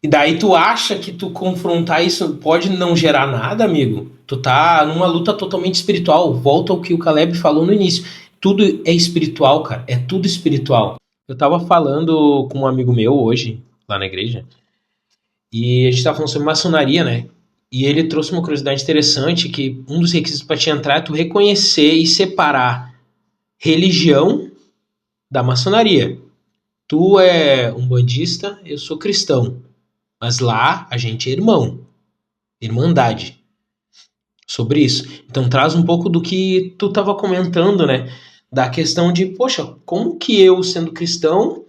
E daí tu acha que tu confrontar isso pode não gerar nada, amigo? Tu tá numa luta totalmente espiritual. Volta ao que o Caleb falou no início. Tudo é espiritual, cara. É tudo espiritual. Eu tava falando com um amigo meu hoje, lá na igreja, e a gente tava falando sobre maçonaria, né? E ele trouxe uma curiosidade interessante, que um dos requisitos para te entrar é tu reconhecer e separar religião da maçonaria. Tu é um bandista, eu sou cristão. Mas lá a gente é irmão, irmandade. Sobre isso. Então traz um pouco do que tu estava comentando, né? Da questão de, poxa, como que eu, sendo cristão,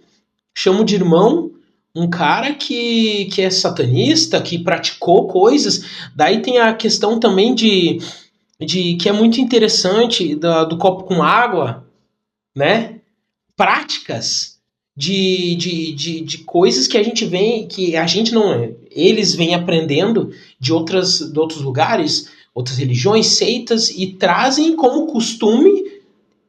chamo de irmão um cara que é satanista, que praticou coisas. Daí tem a questão também de que é muito interessante do copo com água, né? Práticas de coisas que a gente vem, que a gente não, eles vêm aprendendo de outros lugares, outras religiões, seitas, e trazem como costume,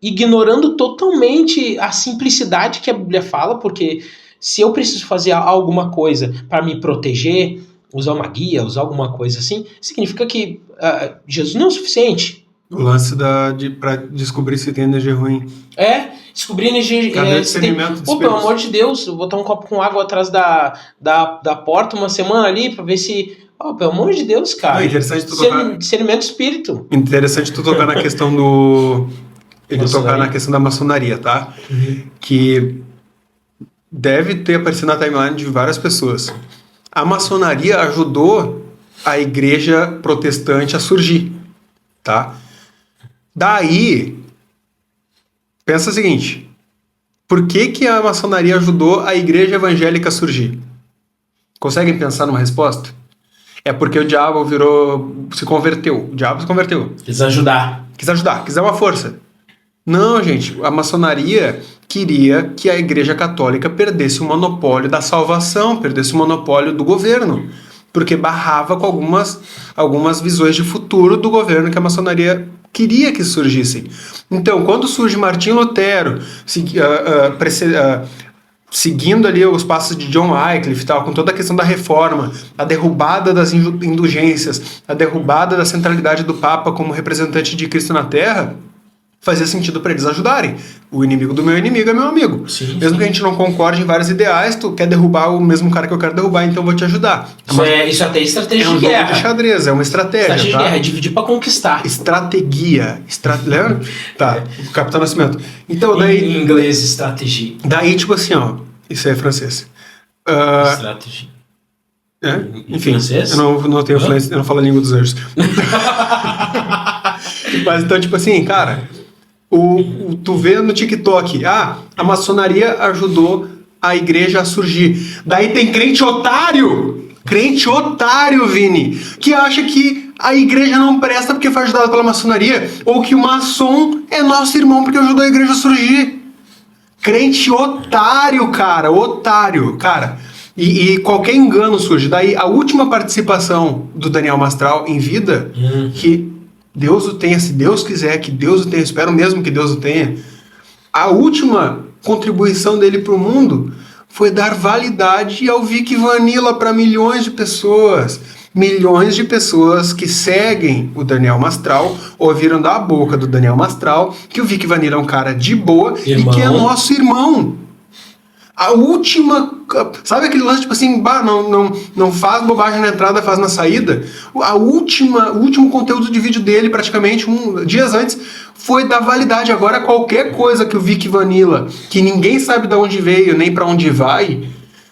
ignorando totalmente a simplicidade que a Bíblia fala, porque se eu preciso fazer alguma coisa para me proteger, usar uma guia, usar alguma coisa assim, significa que Jesus não é o suficiente. O lance para descobrir se tem energia ruim. Descobrir energia. Cadê o discernimento dos Pelo amor de Deus, eu vou botar um copo com água atrás da porta uma semana ali pra ver se. Pelo amor de Deus, cara. Não, interessante tu tocar. Discernimento do espírito. Interessante tu tocar na questão do. Ele tocar na questão da maçonaria, tá? Uhum. Que deve ter aparecido na timeline de várias pessoas. A maçonaria ajudou a igreja protestante a surgir, tá? Daí, pensa o seguinte, por que a maçonaria ajudou a igreja evangélica a surgir? Conseguem pensar numa resposta? É porque o diabo se converteu. O diabo se converteu. Quis ajudar, quis dar uma força. Não, gente, a maçonaria queria que a igreja católica perdesse o monopólio da salvação, perdesse o monopólio do governo, porque barrava com algumas visões de futuro do governo que a maçonaria queria que surgissem. Então, quando surge Martinho Lutero, seguindo ali os passos de John Wycliffe, tal, com toda a questão da reforma, a derrubada das indulgências, a derrubada da centralidade do Papa como representante de Cristo na Terra, fazia sentido para eles ajudarem. O inimigo do meu inimigo é meu amigo. Sim, mesmo que a gente não concorde em vários ideais, tu quer derrubar o mesmo cara que eu quero derrubar, então eu vou te ajudar. Isso até é estratégia de guerra. É um jogo de xadrez, é uma estratégia. Estratégia de guerra, é dividir para conquistar. Estratégia. Lembra? Tá, o Capitão Nascimento. Então, daí... Em inglês, estratégia. Daí, tipo assim, ó, isso é francês. Estratégia. Enfim, francês? Eu não tenho influência, eu não falo a língua dos anjos. Mas então, tipo assim, cara... tu vê no TikTok, a maçonaria ajudou a igreja a surgir. Daí tem crente otário, Vini, que acha que a igreja não presta porque foi ajudada pela maçonaria, ou que o maçom é nosso irmão porque ajudou a igreja a surgir. Crente otário, cara. E qualquer engano surge. Daí a última participação do Daniel Mastral em vida, que Deus o tenha, se Deus quiser que Deus o tenha, espero mesmo que Deus o tenha. A última contribuição dele para o mundo foi dar validade ao Vic Vanilla para milhões de pessoas. Milhões de pessoas que seguem o Daniel Mastral ouviram da boca do Daniel Mastral que o Vic Vanilla é um cara de boa e que é nosso irmão. A última... Sabe aquele lance, tipo assim, não faz bobagem na entrada, faz na saída? O último conteúdo de vídeo dele, praticamente, dias antes, foi dar validade. Agora, qualquer coisa que o Vic Vanilla, que ninguém sabe de onde veio, nem pra onde vai,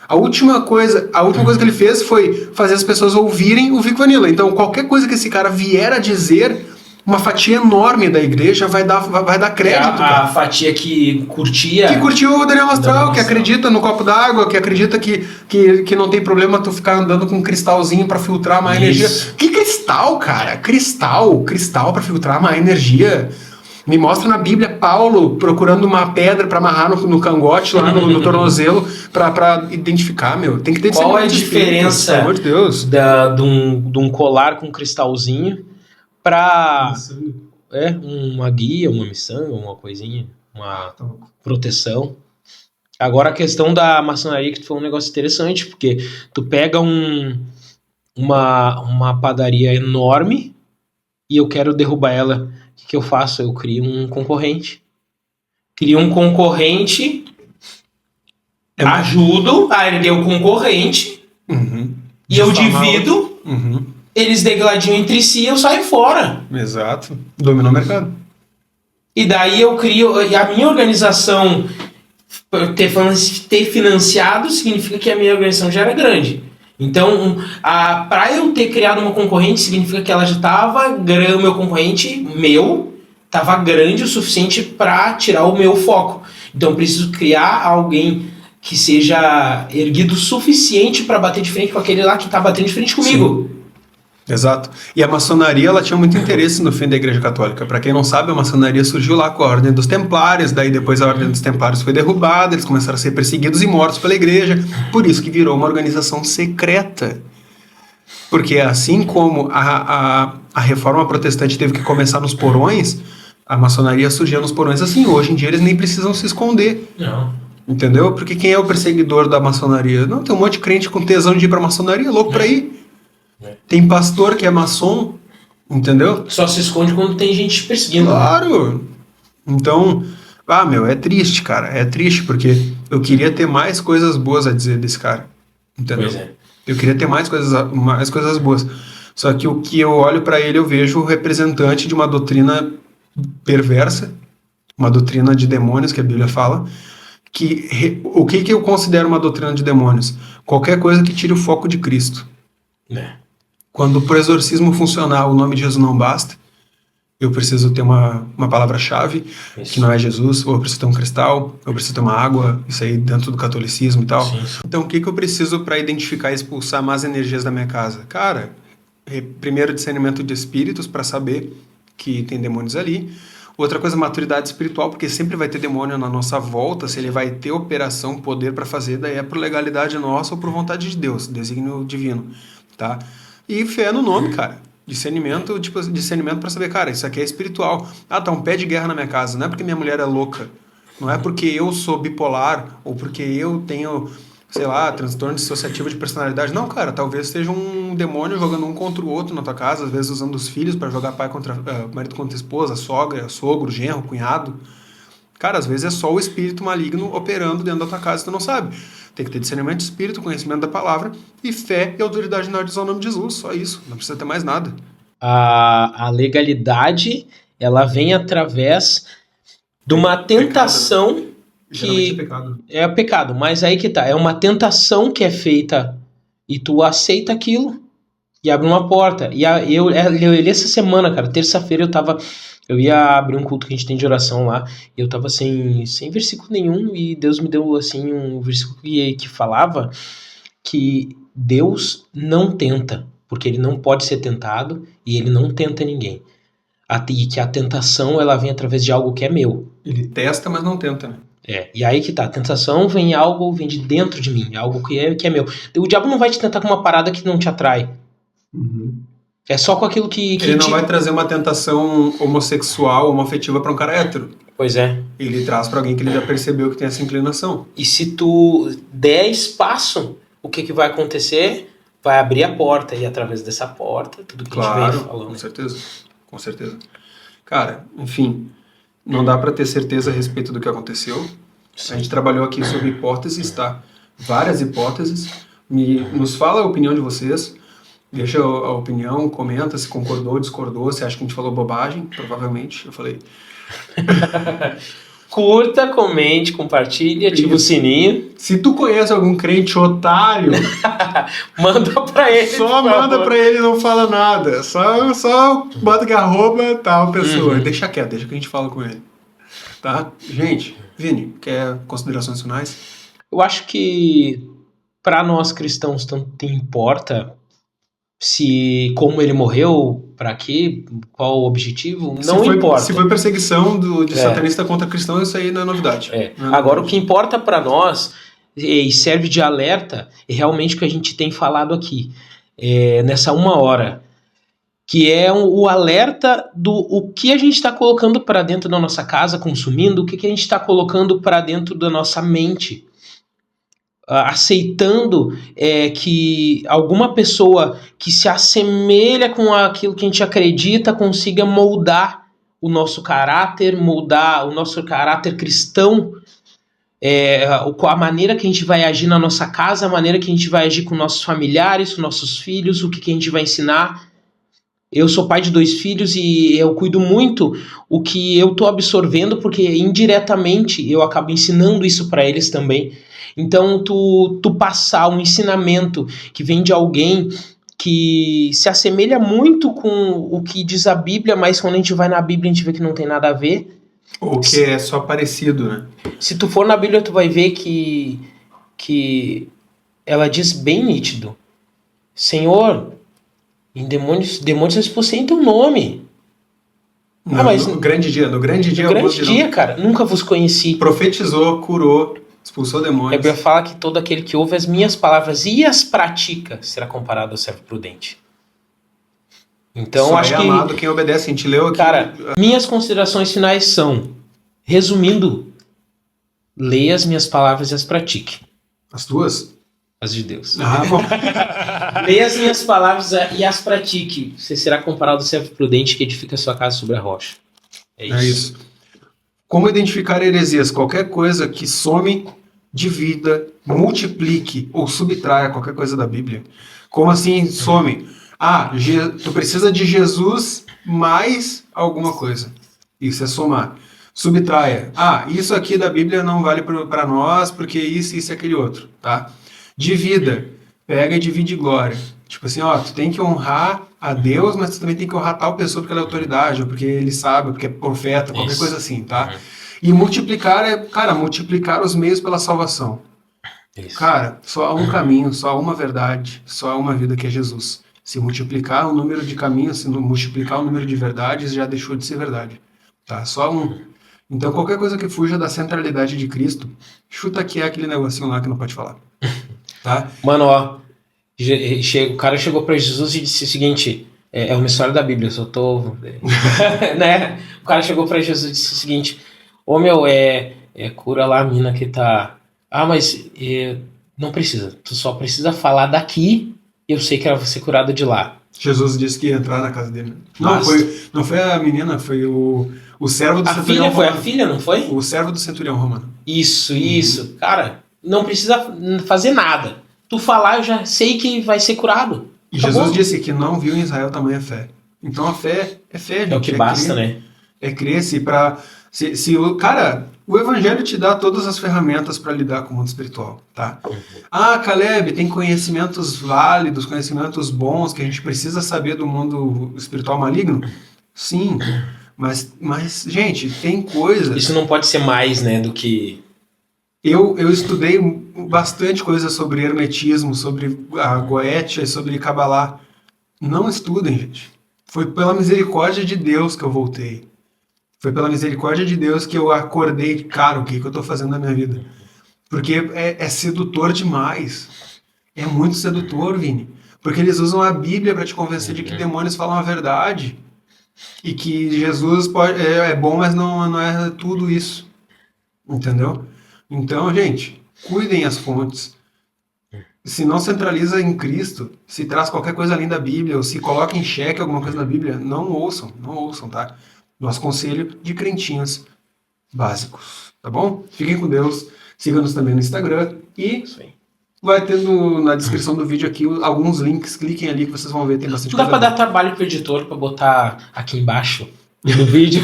a última coisa que ele fez foi fazer as pessoas ouvirem o Vic Vanilla. Então, qualquer coisa que esse cara vier a dizer... Uma fatia enorme da igreja vai dar crédito. A fatia que curtia... Que curtiu o Daniel Mastral, que acredita no copo d'água, que acredita que não tem problema tu ficar andando com um cristalzinho pra filtrar mais energia. Que cristal, cara? Cristal pra filtrar mais energia. Me mostra na Bíblia Paulo procurando uma pedra pra amarrar no cangote, lá no tornozelo, pra identificar, meu. Tem que ter... Qual é a diferença, pelo amor de Deus, de um colar com cristalzinho para uma guia, uma missão, uma coisinha, uma proteção. Agora a questão da maçonaria, que tu falou um negócio interessante, porque tu pega uma padaria enorme e eu quero derrubar ela. O que eu faço? Eu crio um concorrente. É, ajudo a erguer o concorrente uhum. e eu Difamar divido, Uhum. eles degladiam entre si e eu saio fora. Exato. Dominou o mercado. E daí eu crio, e a minha organização ter financiado significa que a minha organização já era grande. Então, para eu ter criado uma concorrente, significa que ela já estava, o meu concorrente, estava grande o suficiente para tirar o meu foco. Então, eu preciso criar alguém que seja erguido o suficiente para bater de frente com aquele lá que está batendo de frente comigo. Sim. Exato. E a maçonaria, ela tinha muito interesse no fim da Igreja Católica. Para quem não sabe, a maçonaria surgiu lá com a Ordem dos Templários, daí depois a Ordem dos Templários foi derrubada, eles começaram a ser perseguidos e mortos pela Igreja, por isso que virou uma organização secreta. Porque assim como a Reforma Protestante teve que começar nos porões, a maçonaria surgia nos porões assim. Hoje em dia eles nem precisam se esconder. Não. Entendeu? Porque quem é o perseguidor da maçonaria? Não, tem um monte de crente com tesão de ir pra maçonaria, louco pra ir. Tem pastor que é maçom, entendeu? Só se esconde quando tem gente perseguindo. Claro! Então, é triste, cara. É triste, porque eu queria ter mais coisas boas a dizer desse cara. Entendeu? Pois é. Eu queria ter mais coisas boas. Só que o que eu olho pra ele, eu vejo o representante de uma doutrina perversa, uma doutrina de demônios, que a Bíblia fala. O que eu considero uma doutrina de demônios? Qualquer coisa que tire o foco de Cristo. Quando pro exorcismo funcionar, o nome de Jesus não basta. Eu preciso ter uma palavra-chave, que não é Jesus, ou eu preciso ter um cristal, ou eu preciso ter uma água, isso aí dentro do catolicismo e tal. Sim. Então, o que eu preciso para identificar e expulsar más energias da minha casa? Cara, primeiro, discernimento de espíritos, para saber que tem demônios ali. Outra coisa, maturidade espiritual, porque sempre vai ter demônio na nossa volta, se ele vai ter operação, poder para fazer, daí é por legalidade nossa ou por vontade de Deus, desígnio divino, tá? E fé no nome, cara. Discernimento para saber, cara, isso aqui é espiritual. Tá um pé de guerra na minha casa. Não é porque minha mulher é louca. Não é porque eu sou bipolar ou porque eu tenho, sei lá, transtorno dissociativo de personalidade. Não, cara, talvez seja um demônio jogando um contra o outro na tua casa, às vezes usando os filhos para jogar marido contra esposa, sogra, sogro, genro, cunhado. Cara, às vezes é só o espírito maligno operando dentro da tua casa e tu não sabe. Tem que ter discernimento de espírito, conhecimento da palavra e fé e autoridade na hora de usar o nome de Jesus. Só isso. Não precisa ter mais nada. A legalidade, ela vem através de uma tentação pecado, né? que é pecado. É pecado, mas aí que tá. É uma tentação que é feita e tu aceita aquilo e abre uma porta. E eu li essa semana, cara, terça-feira eu ia abrir um culto que a gente tem de oração lá, e eu tava sem versículo nenhum, e Deus me deu, assim, um versículo que falava que Deus não tenta, porque ele não pode ser tentado, e ele não tenta ninguém. E que a tentação, ela vem através de algo que é meu. Ele testa, mas não tenta, né? E aí que tá, a tentação vem de dentro de mim, algo que é meu. O diabo não vai te tentar com uma parada que não te atrai. Uhum. É só com aquilo que ele não vai trazer uma tentação homossexual, homoafetiva para um cara hétero. Pois é. Ele traz para alguém que ele já percebeu que tem essa inclinação. E se tu der espaço, o que vai acontecer? Vai abrir a porta, e através dessa porta, tudo que a gente vem falando. Com certeza. Cara, enfim, não dá para ter certeza a respeito do que aconteceu. Sim. A gente trabalhou aqui sobre hipóteses, tá? Várias hipóteses. Nos fala a opinião de vocês. Deixa a opinião, comenta se concordou, discordou, se acha que a gente falou bobagem, provavelmente, eu falei. Curta, comente, compartilhe, ativa o sininho. Se tu conhece algum crente otário, manda pra ele. Só manda pra ele e não fala nada. Só bota que arroba tal pessoa. Deixa quieto, deixa que a gente fala com ele. Tá? Gente, Vini, quer considerações finais? Eu acho que pra nós cristãos tanto importa se como ele morreu, para quê, qual o objetivo, não importa. Se foi perseguição de satanista contra cristão, isso aí não é novidade. Agora, o que importa para nós, e serve de alerta, é realmente o que a gente tem falado aqui, nessa 1 hora, que é o alerta do o que a gente está colocando para dentro da nossa casa, consumindo, o que a gente está colocando para dentro da nossa mente. Aceitando que alguma pessoa que se assemelha com aquilo que a gente acredita consiga moldar o nosso caráter cristão, a maneira que a gente vai agir na nossa casa, a maneira que a gente vai agir com nossos familiares, com nossos filhos, o que a gente vai ensinar. Eu sou pai de 2 filhos e eu cuido muito o que eu tô absorvendo, porque indiretamente eu acabo ensinando isso para eles também. Então, tu passar um ensinamento que vem de alguém que se assemelha muito com o que diz a Bíblia, mas quando a gente vai na Bíblia a gente vê que não tem nada a ver. Ou que é só parecido, né? Se tu for na Bíblia, tu vai ver que ela diz bem nítido: Senhor, em demônios eles possuem teu nome. Mas no grande dia, cara, nunca vos conheci. Profetizou, curou, expulsou demônios. A Bíblia fala que todo aquele que ouve as minhas palavras e as pratica será comparado ao servo prudente. Então, só acho é que amado quem obedece. A gente leu aqui. Cara, minhas considerações finais são, resumindo, leia as minhas palavras e as pratique. As tuas? As de Deus. Bom. Leia as minhas palavras e as pratique. Você será comparado ao servo prudente que edifica sua casa sobre a rocha. É isso. Como identificar heresias? Qualquer coisa que some, divida, multiplique ou subtraia qualquer coisa da Bíblia. Como assim some? Tu precisa de Jesus mais alguma coisa. Isso é somar. Subtraia. Isso aqui da Bíblia não vale para nós porque isso e aquele outro, tá? Divida. Pega e divide glória. Tipo assim, tu tem que honrar a Deus, mas tu também tem que honrar tal pessoa porque ela é autoridade, ou porque ele sabe, ou porque é profeta, qualquer coisa assim, tá? E multiplicar multiplicar os meios pela salvação. Isso. Cara, só há um caminho, só há uma verdade, só há uma vida que é Jesus. Se multiplicar o número de caminhos, se multiplicar o número de verdades, já deixou de ser verdade. Tá? Só um. Então, qualquer coisa que fuja da centralidade de Cristo, chuta que é aquele negocinho lá que não pode falar. Tá? Mano, o cara chegou pra Jesus e disse o seguinte, é uma história da Bíblia, eu só tô... né? O cara chegou pra Jesus e disse o seguinte, cura lá a mina que tá... mas não precisa, tu só precisa falar daqui, eu sei que ela vai ser curada de lá. Jesus disse que ia entrar na casa dele. Não foi a menina, foi o servo do centurião romano. Foi a filha, não foi? O servo do centurião romano. Isso. Cara, não precisa fazer nada. Tu falar, eu já sei que vai ser curado. E Jesus disse que não viu em Israel tamanha fé. Então a fé é fé, gente. É o que basta, crer, né? É crer-se pra... o evangelho te dá todas as ferramentas para lidar com o mundo espiritual, tá? Caleb, tem conhecimentos válidos, conhecimentos bons que a gente precisa saber do mundo espiritual maligno? Sim, mas gente, tem coisas... Isso não pode ser mais, né, do que... Eu estudei bastante coisa sobre hermetismo, sobre a Goetia, sobre Kabbalah. Não estudem, gente. Foi pela misericórdia de Deus que eu voltei. Foi pela misericórdia de Deus que eu acordei, cara, o que eu estou fazendo na minha vida? Porque é sedutor demais. É muito sedutor, Vini. Porque eles usam a Bíblia para te convencer de que demônios falam a verdade. E que Jesus é bom, mas não é tudo isso. Entendeu? Então, gente, cuidem as fontes. Se não centraliza em Cristo, se traz qualquer coisa além da Bíblia, ou se coloca em xeque alguma coisa na Bíblia, não ouçam, tá? Nosso conselho de crentinhos básicos, tá bom? Fiquem com Deus, sigam-nos também no Instagram e vai ter na descrição do vídeo aqui alguns links, cliquem ali que vocês vão ver, tem bastante coisa. Dá pra dar trabalho pro editor pra botar aqui embaixo no vídeo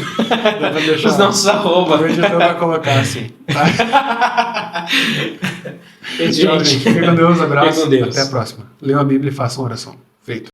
os nossos arroba. O editor vai colocar assim, tá? Tchau, gente. Fiquem com Deus, abraço. Até a próxima. Leiam a Bíblia e façam oração. Feito.